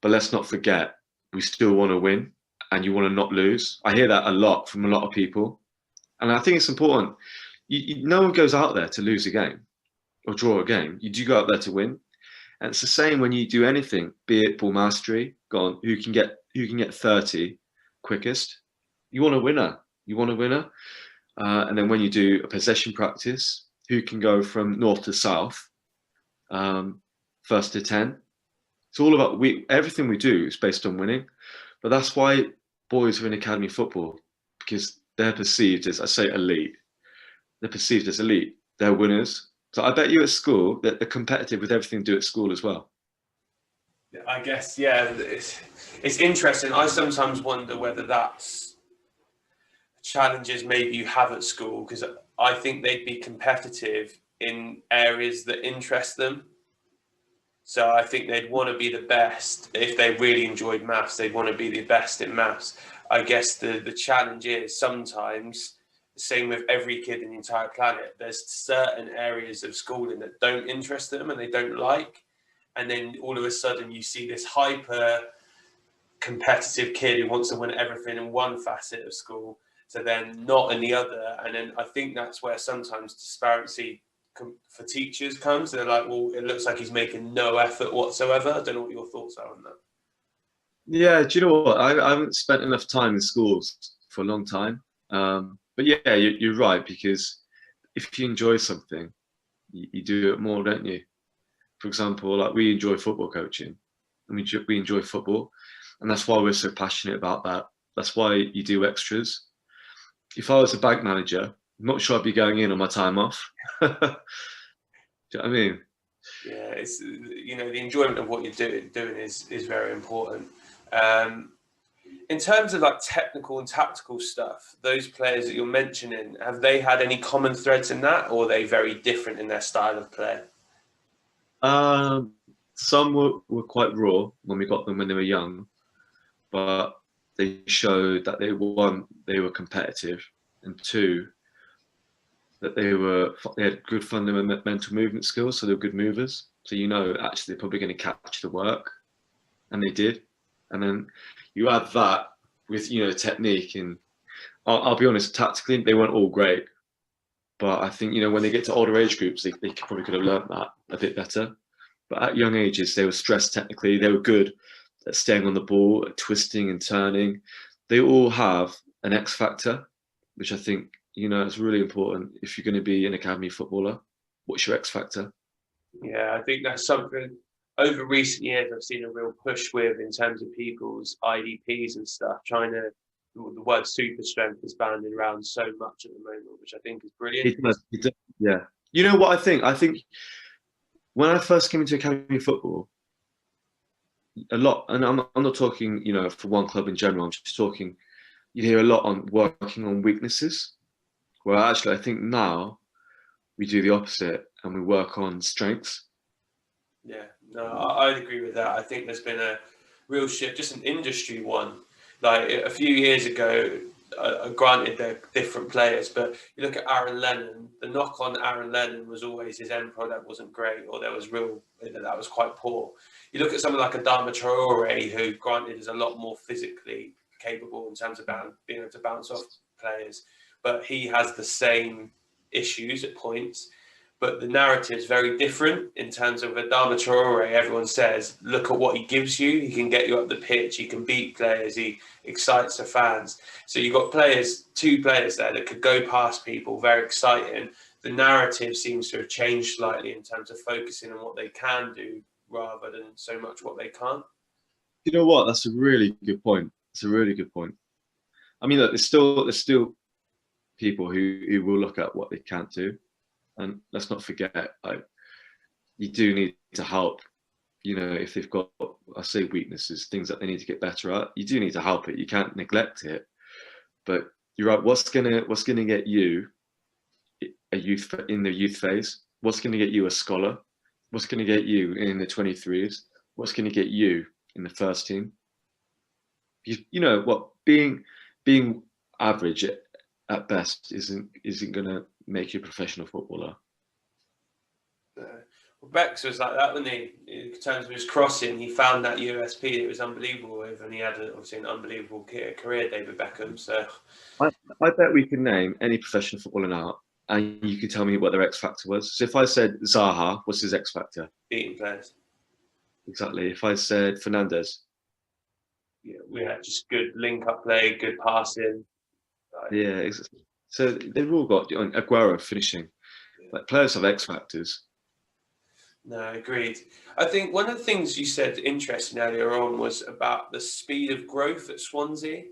But let's not forget, we still want to win, and you want to not lose. I hear that a lot from a lot of people, and I think it's important. No one goes out there to lose a game or draw a game. You do go out there to win, and it's the same when you do anything, be it ball mastery. Go on, who can get 30 quickest? You want a winner. You want a winner. And then when you do a possession practice, who can go from north to south, first to 10? It's all about everything we do is based on winning. But that's why boys are in academy football, because they're perceived as, I say, elite. They're perceived as elite. They're winners. So I bet you at school that they're competitive with everything they do at school as well. I guess, yeah, it's interesting. I sometimes wonder whether that's challenges maybe you have at school, because I think they'd be competitive in areas that interest them. So I think they'd want to be the best. If they really enjoyed maths, they'd want to be the best in maths. I guess the challenge is sometimes, same with every kid in the entire planet, there's certain areas of schooling that don't interest them and they don't like. And then all of a sudden you see this hyper competitive kid who wants to win everything in one facet of school, so then not in the other. And then I think that's where sometimes disparity for teachers comes. They're like, well, it looks like he's making no effort whatsoever. I don't know what your thoughts are on that. Yeah, do you know what? I haven't spent enough time in schools for a long time. But yeah, you're right, because if you enjoy something, you do it more, don't you? For example, like we enjoy football coaching, and we enjoy football, and that's why we're so passionate about that. That's why you do extras. If I was a bank manager, I'm not sure I'd be going in on my time off. Do you know what I mean? Yeah, it's the enjoyment of what you're doing is very important. In terms of like technical and tactical stuff, those players that you're mentioning, have they had any common threads in that, or are they very different in their style of play? Some were quite raw when we got them when they were young, but they showed that they were competitive, and two, that they had good fundamental movement skills, so they were good movers. So actually they're probably going to catch the work, and they did. And then you add that with technique, and I'll be honest, tactically they weren't all great, but I think when they get to older age groups, they probably could have learned that a bit better. But at young ages, they were stressed technically. They were good at staying on the ball, at twisting and turning. They all have an X factor, which I think is really important if you're going to be an academy footballer. What's your X factor? Yeah, I think that's something over recent years I've seen a real push with in terms of people's IDPs and stuff. The word super strength is banded around so much at the moment, which I think is brilliant. It does, yeah. You know what I think? I think when I first came into academy football, a lot, and I'm not talking, for one club in general. I'm just talking. You hear a lot on working on weaknesses. Well, actually, I think now we do the opposite and we work on strengths. Yeah, no, I'd agree with that. I think there's been a real shift, just an industry one. Like a few years ago, granted they're different players, but you look at Aaron Lennon, the knock on Aaron Lennon was always his end product wasn't great, or that was quite poor. You look at someone like Adama Traore, who granted is a lot more physically capable in terms of being able to bounce off players, but he has the same issues at points. but the narrative is very different in terms of Adama Traore. Everyone says, look at what he gives you. He can get you up the pitch. He can beat players. He excites the fans. So you've got two players there that could go past people, very exciting. The narrative seems to have changed slightly in terms of focusing on what they can do rather than so much what they can't. You know what? That's a really good point. It's a really good point. I mean, look, there's still people who will look at what they can't do. And let's not forget, like, you do need to help. You know, if they've got, I say, weaknesses, things that they need to get better at, you do need to help it. You can't neglect it. But you're right. What's gonna get you a youth in the youth phase? What's gonna get you a scholar? What's gonna get you in the 23s? What's gonna get you in the first team? You know what? Being average at best isn't gonna make you a professional footballer. Well, Bex was like that, wasn't he? In terms of his crossing, he found that USP that was unbelievable with, and he had obviously an unbelievable career, David Beckham. So I bet we can name any professional footballer now, and you could tell me what their X factor was. So if I said Zaha, what's his X factor? beating players. Exactly. If I said Fernandez. Yeah, we had just good link-up play, good passing. Yeah, so they've all got Aguero finishing. Like, players have X factors. No, agreed. I think one of the things you said interesting earlier on was about the speed of growth at Swansea.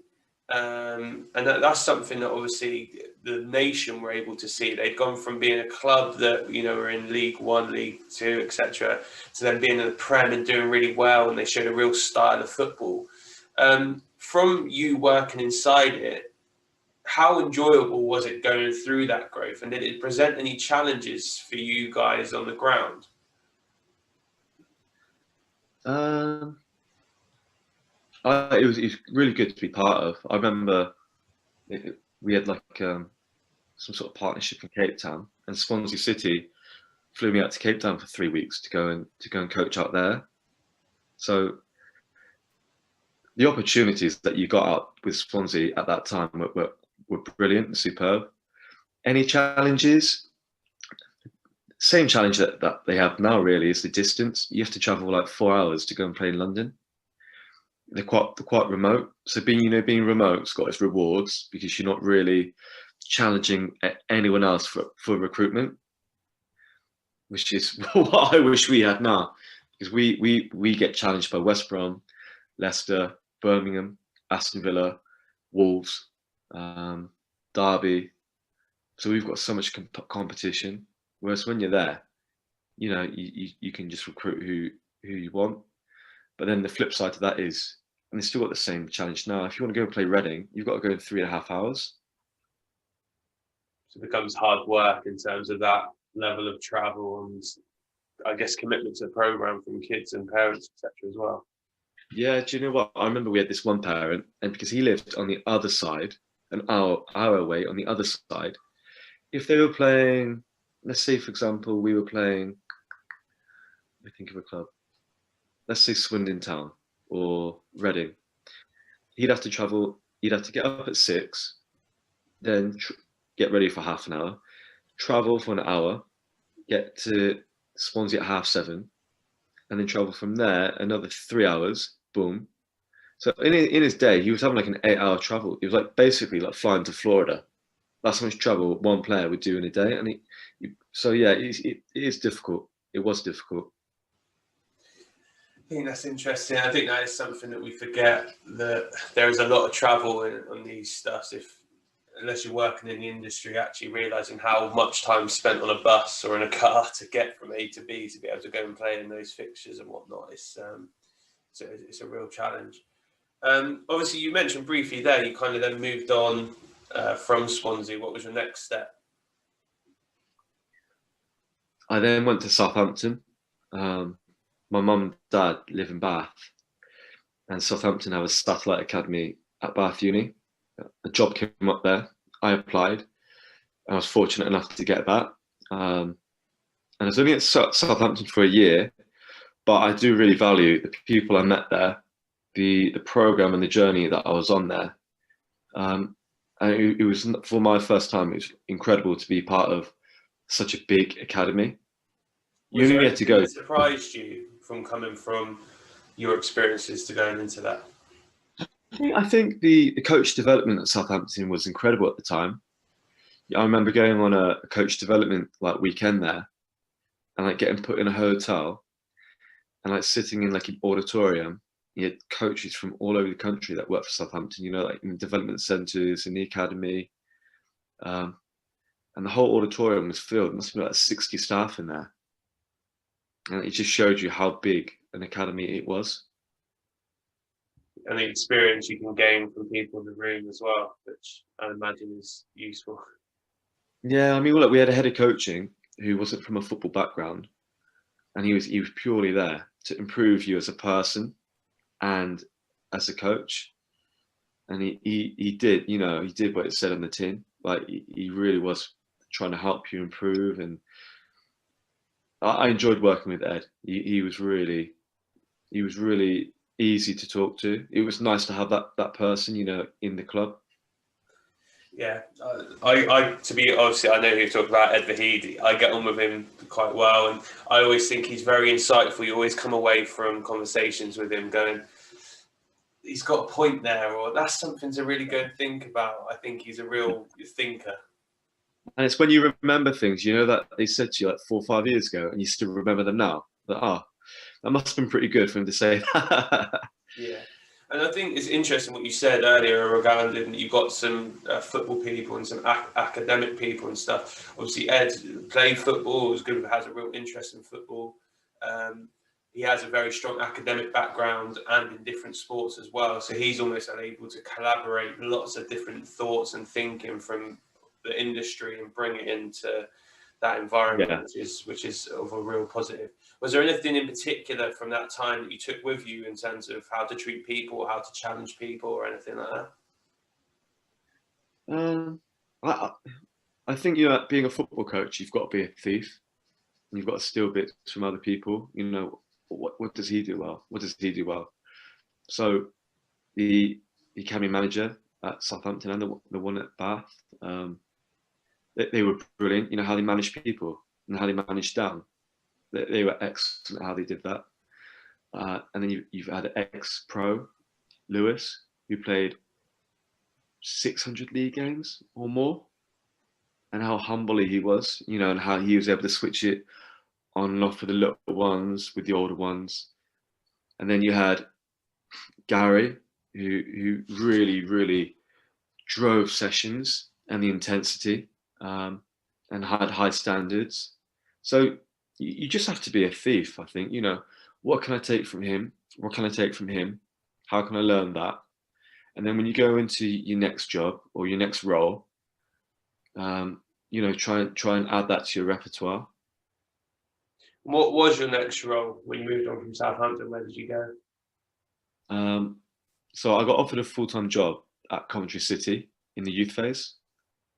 And that's something that obviously the nation were able to see. They'd gone from being a club that, you know, were in League One, League Two, etc., to then being in the Prem and doing really well, and they showed a real style of football. From you working inside it, how enjoyable was it going through that growth, and did it present any challenges for you guys on the ground? It was really good to be part of. I remember we had like some sort of partnership in Cape Town, and Swansea City flew me out to Cape Town for 3 weeks to go and coach out there. So the opportunities that you got out with Swansea at that time were brilliant and superb. Any challenges? Same challenge that they have now, really, is the distance. You have to travel like 4 hours to go and play in London. They're quite remote. So being remote's got its rewards, because you're not really challenging anyone else for recruitment, which is what I wish we had now, because we get challenged by West Brom, Leicester, Birmingham, Aston Villa, Wolves, Derby. So we've got so much competition. Whereas when you're there, you know, you can just recruit who you want. But then the flip side to that is, and they still got the same challenge now, if you want to go play Reading, you've got to go in 3.5 hours. So it becomes hard work in terms of that level of travel and, I guess, commitment to the programme from kids and parents, etc. as well. Yeah, do you know what? I remember we had this one parent, and because he lived on the other side, an hour away on the other side, if they were playing, let's say, for example, we were playing, I think of a club, let's say Swindon Town or Reading, he'd have to get up at 6, then get ready for half an hour, travel for an hour, get to Swansea at 7:30, and then travel from there another 3 hours, boom. So in his day, he was having like an 8-hour travel. It was like basically like flying to Florida. That's how much travel one player would do in a day. And it is difficult. It was difficult. I think that's interesting. I think that is something that we forget, that there is a lot of travel on these stuffs. Unless you're working in the industry, actually realising how much time spent on a bus or in a car to get from A to B to be able to go and play in those fixtures and whatnot, it's a real challenge. Obviously, you mentioned briefly there, you kind of then moved on from Swansea. What was your next step? I then went to Southampton. My mum and dad live in Bath, and Southampton have a satellite academy at Bath Uni. A job came up there. I applied. I was fortunate enough to get that. And I was only at Southampton for a year, but I do really value the people I met there, the program and the journey that I was on there. And it was, for my first time, it was incredible to be part of such a big academy. You Was there only had to anything go. that surprised you from coming from your experiences to going into that? I think the coach development at Southampton was incredible at the time. I remember going on a coach development like weekend there, and like getting put in a hotel, and like sitting in like an auditorium. You had coaches from all over the country that worked for Southampton. You know, like in the development centres, in the academy, um, and the whole auditorium was filled. There must have been like 60 staff in there, and it just showed you how big an academy it was. And the experience you can gain from people in the room as well, which I imagine is useful. Yeah, I mean, well, look, we had a head of coaching who wasn't from a football background, and he was purely there to improve you as a person and as a coach. And he did, you know, he did what it said on the tin. Like he really was trying to help you improve. And I enjoyed working with Ed. He was really easy to talk to. It was nice to have that person, you know, in the club. Yeah, I to be obviously I know who you're talking about, Ed Vahidi. I get on with him quite well, and I always think he's very insightful. You always come away from conversations with him going, he's got a point there, or that's something to really go and think about. I think he's a real thinker. And it's when you remember things, you know, that they said to you like 4 or 5 years ago, and you still remember them now. That that must have been pretty good for him to say that. Yeah. And I think it's interesting what you said earlier regarding you've got some football people and some academic people and stuff. Obviously, Ed played football, was good, has a real interest in football. He has a very strong academic background and in different sports as well. So he's almost able to collaborate lots of different thoughts and thinking from the industry and bring it into that environment, Yeah. which is of a real positive. Was there anything in particular from that time that you took with you in terms of how to treat people, how to challenge people, or anything like that? Um, I, I think, you know, being a football coach, you've got to be a thief. You've got to steal bits from other people. You know, what does he do well? What does he do well? So the academy manager at Southampton and the one at Bath, they were brilliant. You know how they managed people and how they managed down. They were excellent at how they did that. And then you've had ex-pro Lewis, who played 600 league games or more, and how humble he was, you know, and how he was able to switch it on and off with the little ones, with the older ones. And then you had Gary, who really drove sessions and the intensity, and had high standards. So you just have to be a thief, I think. You know, what can I take from him? What can I take from him? How can I learn that? And then when you go into your next job or your next role, you know, try and add that to your repertoire. What was your next role when you moved on from Southampton? Where did you go? So I got offered a full-time job at Coventry City in the youth phase.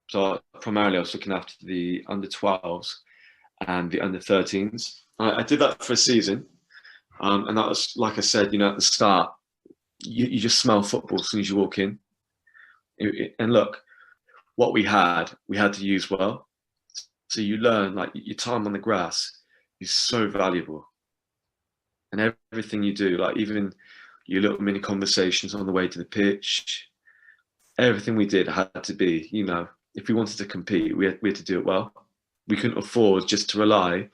So primarily I was looking after the under 12s and the under 13s. I did that for a season. And that was, like I said, you know, at the start, you just smell football as soon as you walk in. And look, what we had to use well. So you learn, like, your time on the grass is so valuable. And everything you do, like even your little mini conversations on the way to the pitch, everything we did had to be, you know, if we wanted to compete, we had to do it well. We couldn't afford just to rely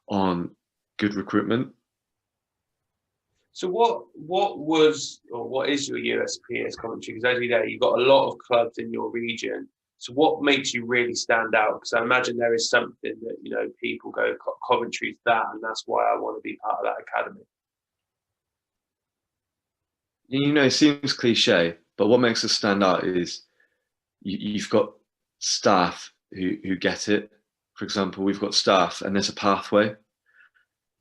on good recruitment. So what was or what is your USP as Coventry? Because as you know, you've got a lot of clubs in your region. So what makes you really stand out? Because I imagine there is something that, you know, people go, Coventry's that, and that's why I want to be part of that academy. You know, it seems cliche, but what makes us stand out is you've got staff who get it. For example, we've got staff and there's a pathway.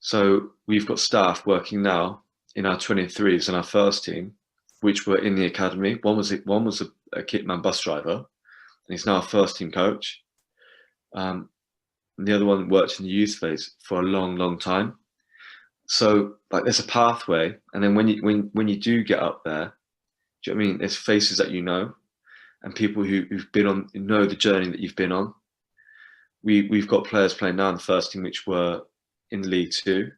So we've got staff working now in our 23s and our first team, which were in the academy. One was a kitman bus driver, and he's now a first team coach. And the other one worked in the youth phase for a long time. So like there's a pathway, and then when you do get up there, do you know what I mean? There's faces that you know, and people who've been on, know the journey that you've been on. we've got players playing now in the first team which were in League Two,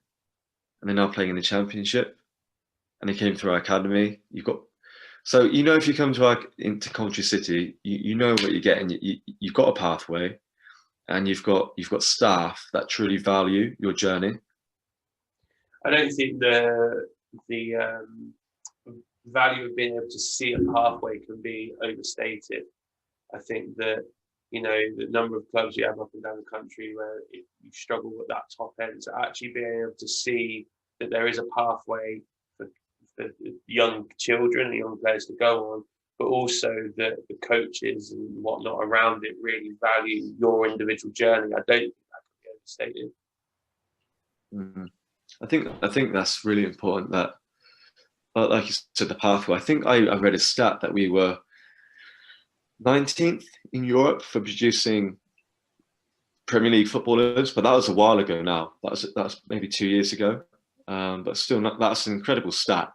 and they're now playing in the Championship, and they came through our academy. So if you come into Coventry City, you know what you're getting. You've got a pathway, and you've got staff that truly value your journey. I don't think the value of being able to see a pathway can be overstated. I think that the number of clubs you have up and down the country where you struggle with that top end, so actually being able to see that there is a pathway for young children and young players to go on, but also that the coaches and whatnot around it really value your individual journey. I don't think that can be overstated. I think that's really important. That, like you said, the pathway. I think I read a stat that we were 19th in Europe for producing Premier League footballers, but that was a while ago now. That was maybe 2 years ago. But still, that's an incredible stat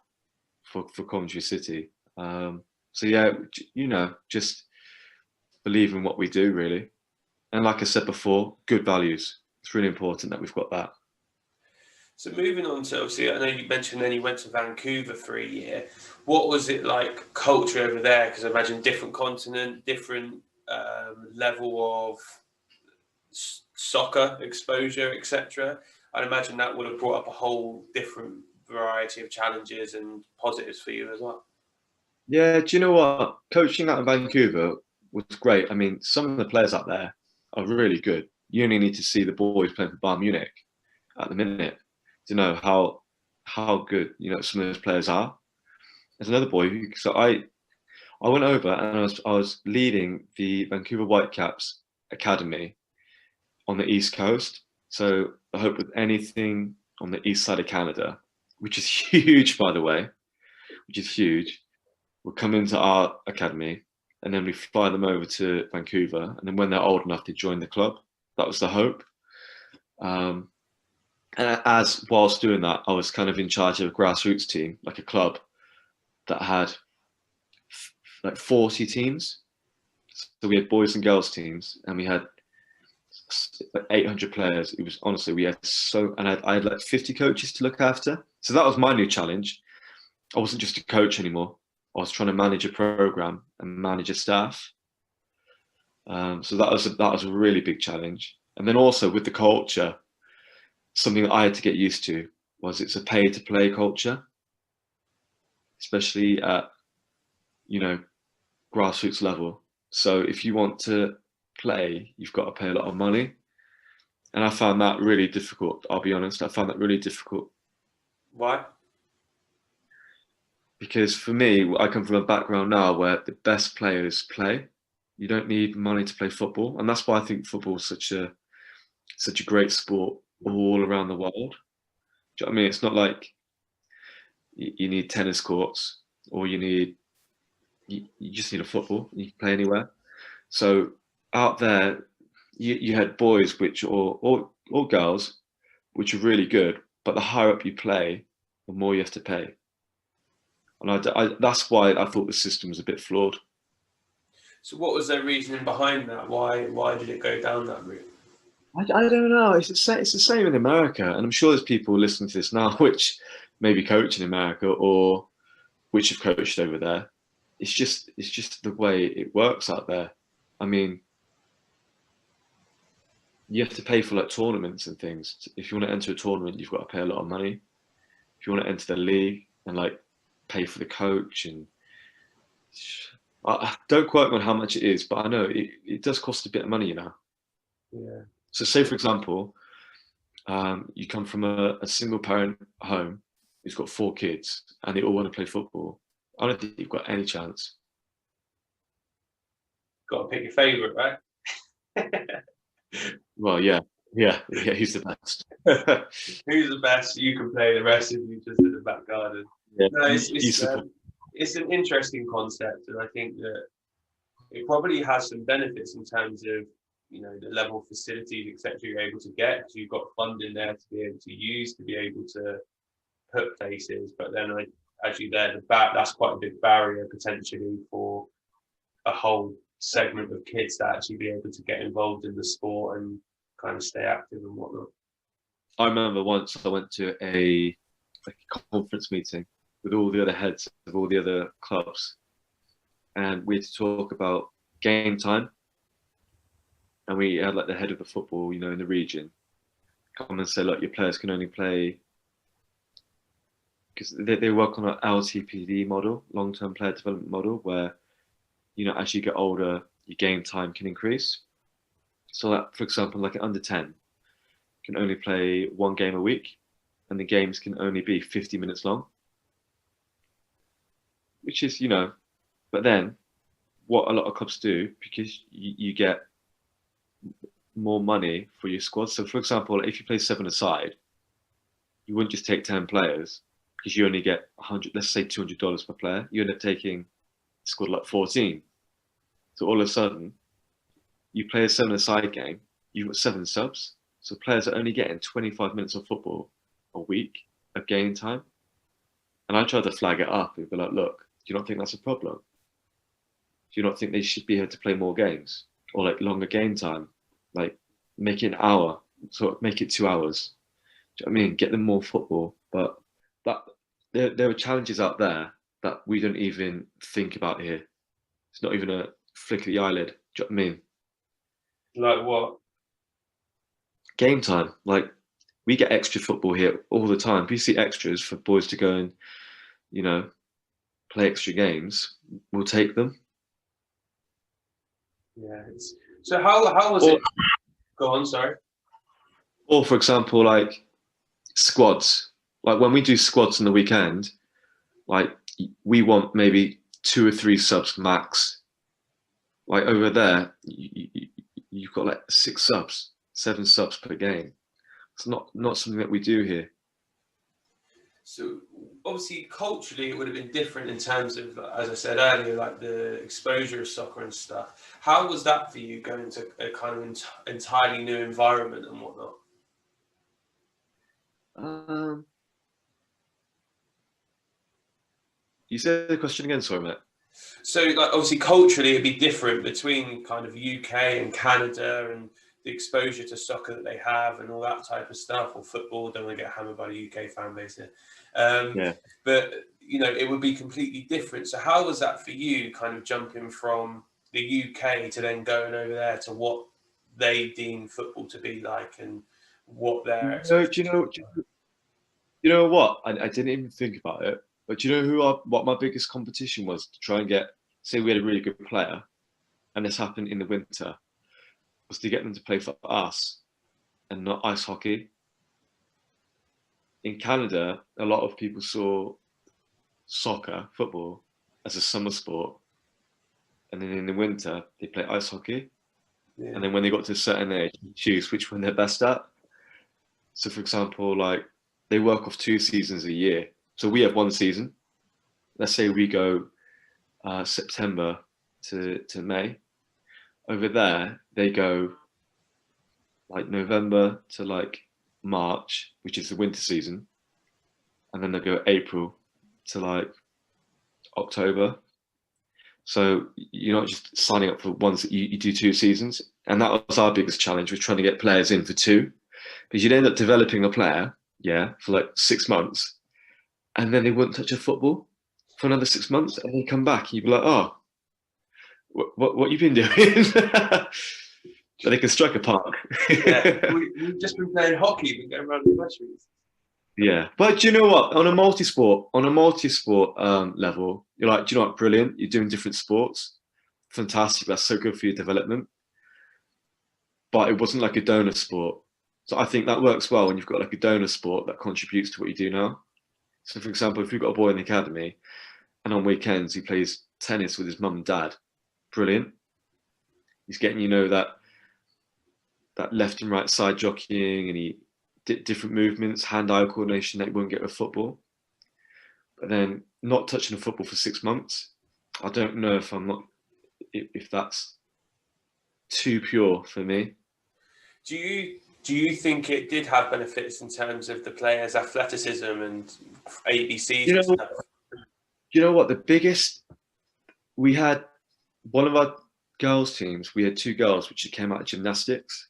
for Coventry City. So yeah, just believe in what we do, really. And like I said before, good values. It's really important that we've got that. So moving on to, obviously, I know you mentioned then you went to Vancouver for a year. What was it like culture over there? Because I imagine different continent, different level of soccer exposure, etc. I'd imagine that would have brought up a whole different variety of challenges and positives for you as well. Yeah, do you know what? Coaching out in Vancouver was great. I mean, some of the players out there are really good. You only need to see the boys playing for Bayern Munich at the minute to know how good some of those players are. There's another boy so I went over and I was leading the Vancouver Whitecaps academy on the East Coast. So I hope with anything on the east side of Canada, which is huge, by the way, will come into our academy, and then we fly them over to Vancouver, and then when they're old enough to join the club. That was the hope. And whilst doing that, I was kind of in charge of a grassroots team, like a club that had like 40 teams. So we had boys and girls teams, and we had 800 players. It was honestly, we had I had like 50 coaches to look after. So that was my new challenge. I wasn't just a coach anymore. I was trying to manage a program and manage a staff. So that was a really big challenge. And then also with the culture, something that I had to get used to was it's a pay to play culture, especially at grassroots level. So if you want to play, you've got to pay a lot of money. And I found that really difficult. I'll be honest. I found that really difficult. Why? Because for me, I come from a background now where the best players play. You don't need money to play football, and that's why I think football is such a great sport all around the world. Do you know what I mean? It's not like you need tennis courts or you just need a football. You can play anywhere. So out there, you had boys or girls which are really good, but the higher up you play, the more you have to pay. And that's why I thought the system was a bit flawed. So what was their reasoning behind that? Why did it go down that route? I don't know. It's the same in America, and I'm sure there's people listening to this now which maybe coach in America or which have coached over there. It's just the way it works out there. I mean, you have to pay for like tournaments and things. If you want to enter a tournament, you've got to pay a lot of money. If you want to enter the league and like pay for the coach, and I don't quote me on how much it is, but I know it does cost a bit of money, Yeah. So say for example, you come from a single parent home who's got 4 kids and they all want to play football. I don't think you've got any chance. Got to pick your favourite, right? Well, yeah, he's the best. Who's the best? You can play, the rest of you just in the back garden. Yeah, No, it's an interesting concept, and I think that it probably has some benefits in terms of the level of facilities, etc. You're able to get, because you've got funding there to be able to use to be able to put places. But then that's quite a big barrier potentially for a whole segment of kids that actually be able to get involved in the sport and kind of stay active and whatnot. I remember once I went to a conference meeting with all the other heads of all the other clubs, and we had to talk about game time. And we had like the head of the football, in the region, come and say, look, your players can only play, because they work on an LTPD model, long-term player development model, where as you get older, your game time can increase. So, that, for example, like an under 10 can only play one game a week, and the games can only be 50 minutes long, which is, but then what a lot of clubs do, because you get more money for your squad. So, for example, if you play 7-a-side, you wouldn't just take 10 players because you only get 100, let's say $200 per player. You end up taking a squad like 14. So all of a sudden, you play a 7-a-side game, you've got 7 subs. So players are only getting 25 minutes of football a week of game time. And I tried to flag it up and be like, look, do you not think that's a problem? Do you not think they should be able to play more games or like longer game time? Like make it an hour, so make it 2 hours. Do you know what I mean? Get them more football. But there are challenges out there that we don't even think about here. It's not even a flick of the eyelid. Do you know what I mean? Like what? Game time. Like we get extra football here all the time. If you see extras for boys to go and, play extra games, we'll take them. Yeah. So how was it? Go on, sorry. Or for example, like squads. Like when we do squads on the weekend, like we want maybe 2 or 3 subs max. Like over there, you've got like 6 subs, 7 subs per game. It's not something that we do here. So obviously culturally it would have been different in terms of, as I said earlier, like the exposure of soccer and stuff. How was that for you going to a kind of entirely new environment and whatnot? You said the question again, sorry, mate. So like obviously culturally it'd be different between kind of UK and Canada and the exposure to soccer that they have and all that type of stuff, or football. Don't want to get hammered by the UK fan base here. Yeah. But it would be completely different. So how was that for you, kind of jumping from the UK to then going over there to what they deem football to be like and what their Do you know what? I didn't even think about it. But do you know what my biggest competition was to try and get, say we had a really good player, and this happened in the winter, was to get them to play for us and not ice hockey. In Canada, a lot of people saw soccer, football, as a summer sport. And then in the winter, they play ice hockey. Yeah. And then when they got to a certain age, you choose which one they're best at. So for example, like they work off 2 seasons a year. So we have 1 season. Let's say we go September to May. Over there, they go like November to like March, which is the winter season. And then they go April to like October. So you're not just signing up for ones that you do 2 seasons. And that was our biggest challenge, was trying to get players in for 2. Because you'd end up developing a player, for like 6 months. And then they wouldn't touch a football for another 6 months. And then come back and you'd be like, oh, what you been doing? But they can strike a park. Yeah, we've just been playing hockey, been going around the classrooms. Yeah, but you know what? On a multi-sport level, you're like, do you know what? Brilliant. You're doing different sports. Fantastic. That's so good for your development. But it wasn't like a donor sport. So I think that works well when you've got like a donor sport that contributes to what you do now. So for example, if you've got a boy in the academy and on weekends he plays tennis with his mum and dad, brilliant. He's getting, that left and right side jockeying, and he different movements, hand-eye coordination that you won't get with football. But then not touching a football for 6 months, I don't know if that's too pure for me. Do you think it did have benefits in terms of the players' athleticism and ABCs and stuff? You know what? We had one of our girls teams, we had two girls which came out of gymnastics,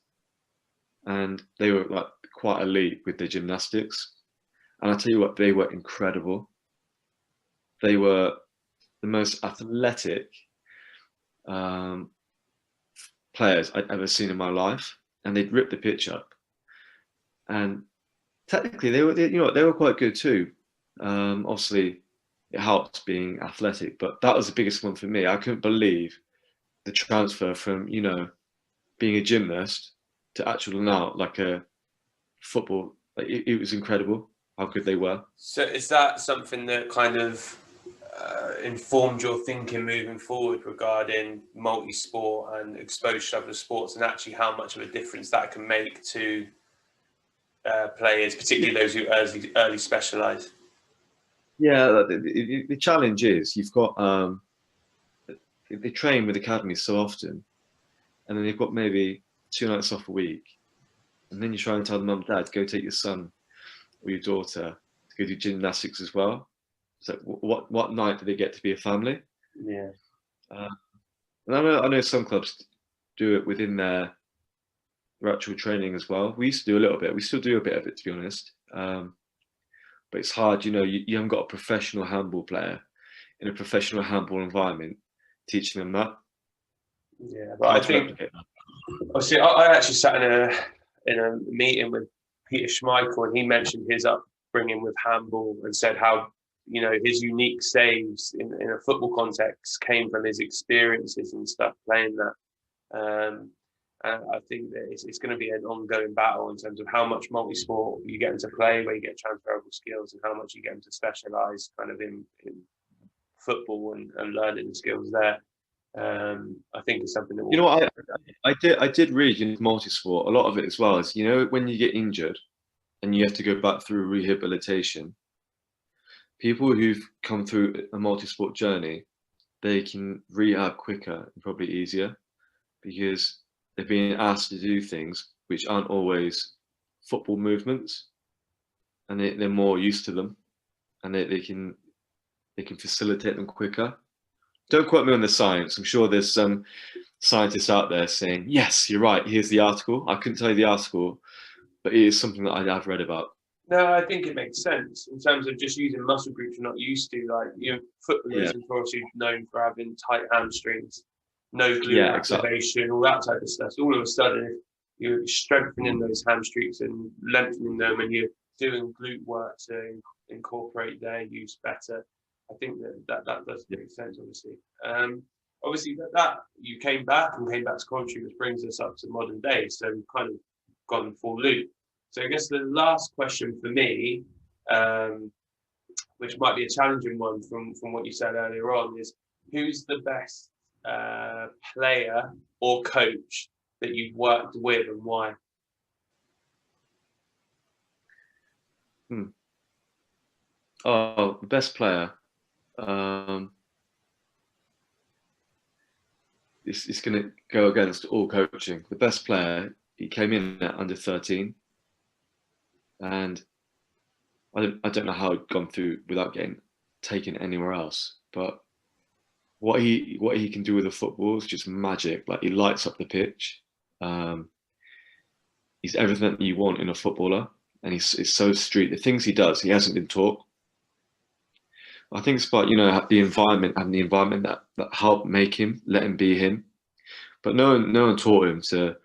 and they were like quite elite with their gymnastics. And I tell you what, they were incredible. They were the most athletic um, players I'd ever seen in my life, and they'd rip the pitch up. And technically, they were quite good too. Obviously, it helps being athletic, but that was the biggest one for me. I couldn't believe the transfer from being a gymnast to actual now like a football. Like, it was incredible how good they were. So is that something that kind of informed your thinking moving forward regarding multi-sport and exposure to other sports, and actually how much of a difference that can make to players, particularly those who early specialise? Yeah, the challenge is you've got they train with academies so often, and then you've got maybe 2 nights off a week, and then you try and tell the mum and dad, go take your son or your daughter to go do gymnastics as well. So what night do they get to be a family? Yeah. Uh, and I know some clubs do it within their actual training as well. We used to do a little bit. We still do a bit of it, to be honest. But it's hard, you haven't got a professional handball player in a professional handball environment teaching them that. Yeah, but I think obviously I actually sat in a meeting with Peter Schmeichel, and he mentioned his upbringing with handball and said how his unique saves in a football context came from his experiences and stuff playing that. And I think that it's going to be an ongoing battle in terms of how much multi-sport you get into play, where you get transferable skills, and how much you get into specialise kind of in football and learning skills there. I think it's something that I did read in multi-sport a lot of it as well. Is when you get injured and you have to go back through rehabilitation, people who've come through a multi-sport journey, they can rehab quicker and probably easier because they're being asked to do things which aren't always football movements, and they're more used to them, and they can facilitate them quicker. Don't quote me on the science. I'm sure there's some scientists out there saying, yes, you're right, here's the article. I couldn't tell you the article, but it is something that I've read about. No, I think it makes sense in terms of just using muscle groups you're not used to. Like, footballers are obviously known for having tight hamstrings, no glute activation, all that type of stuff. So all of a sudden, if you're strengthening those hamstrings and lengthening them, and you're doing glute work to incorporate their use better, I think that does make sense, obviously. Obviously, that you came back to Coventry, which brings us up to modern day. So we've kind of gone full loop. So I guess the last question for me, which might be a challenging one from what you said earlier on, is who's the best player or coach that you've worked with, and why? Oh, the best player. It's going to go against all coaching. The best player, he came in at under 13, and I don't know how he'd gone through without getting taken anywhere else. But what he can do with the football is just magic. Like, he lights up the pitch. He's everything that you want in a footballer, and he's so street. The things he does, he hasn't been taught. I think it's about the environment, and the environment that helped make him, let him be him. But no one taught him to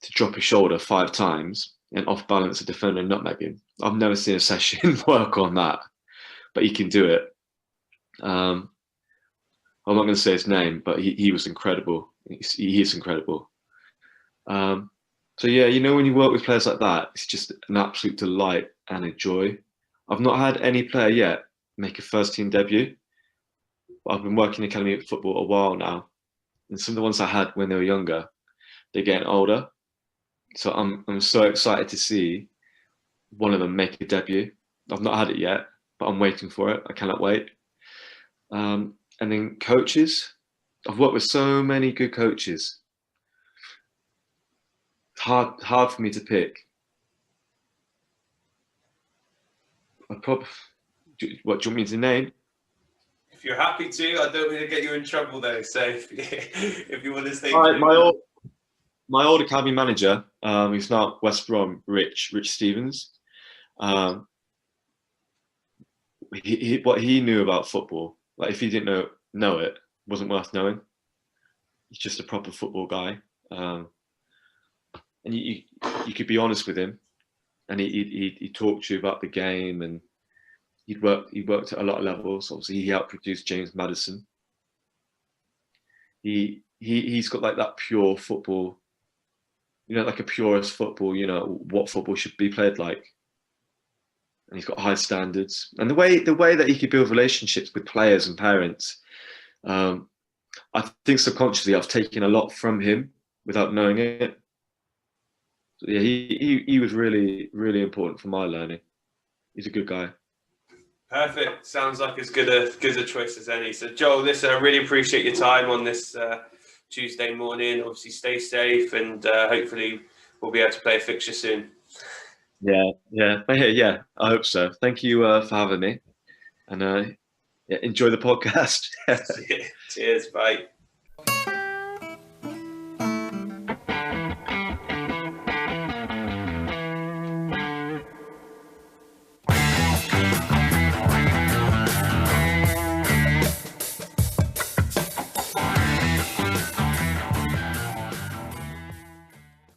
drop his shoulder 5 times and off balance a defender and nutmeg him. I've never seen a session work on that, but he can do it. I'm not going to say his name, but he was incredible. He is incredible. So yeah, when you work with players like that, it's just an absolute delight and a joy. I've not had any player yet make a first team debut, but I've been working academy football a while now, and some of the ones I had when they were younger, they're getting older. So I'm so excited to see one of them make a debut. I've not had it yet, but I'm waiting for it. I cannot wait. And then coaches, I've worked with so many good coaches. It's hard for me to pick. What do you want me to name? If you're happy to, I don't want to get you in trouble though. So if you want to stay, my old academy manager, who's now at West Brom, Rich Stevens. What he knew about football, like if he didn't know it, wasn't worth knowing. He's just a proper football guy, and you could be honest with him, and he talked to you about the game, and he worked at a lot of levels. Obviously, he helped produce James Maddison. He's got like that pure football, like a purist football. What football should be played like. And he's got high standards, and the way that he could build relationships with players and parents, I think subconsciously I've taken a lot from him without knowing it. So yeah, he was really, really important for my learning. He's a good guy. Perfect. Sounds like as good a choice as any. So Joel, listen, I really appreciate your time on this Tuesday morning. Obviously, stay safe, and hopefully we'll be able to play a fixture soon. Yeah. I hope so. Thank you for having me, and enjoy the podcast. Cheers. Bye.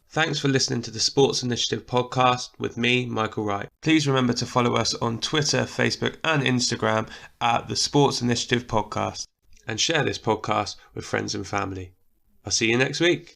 Thanks for listening to the Sports Initiative podcast with me, Michael Wright. Please remember to follow us on Twitter, Facebook and Instagram at the Sports Initiative Podcast, and share this podcast with friends and family. I'll see you next week.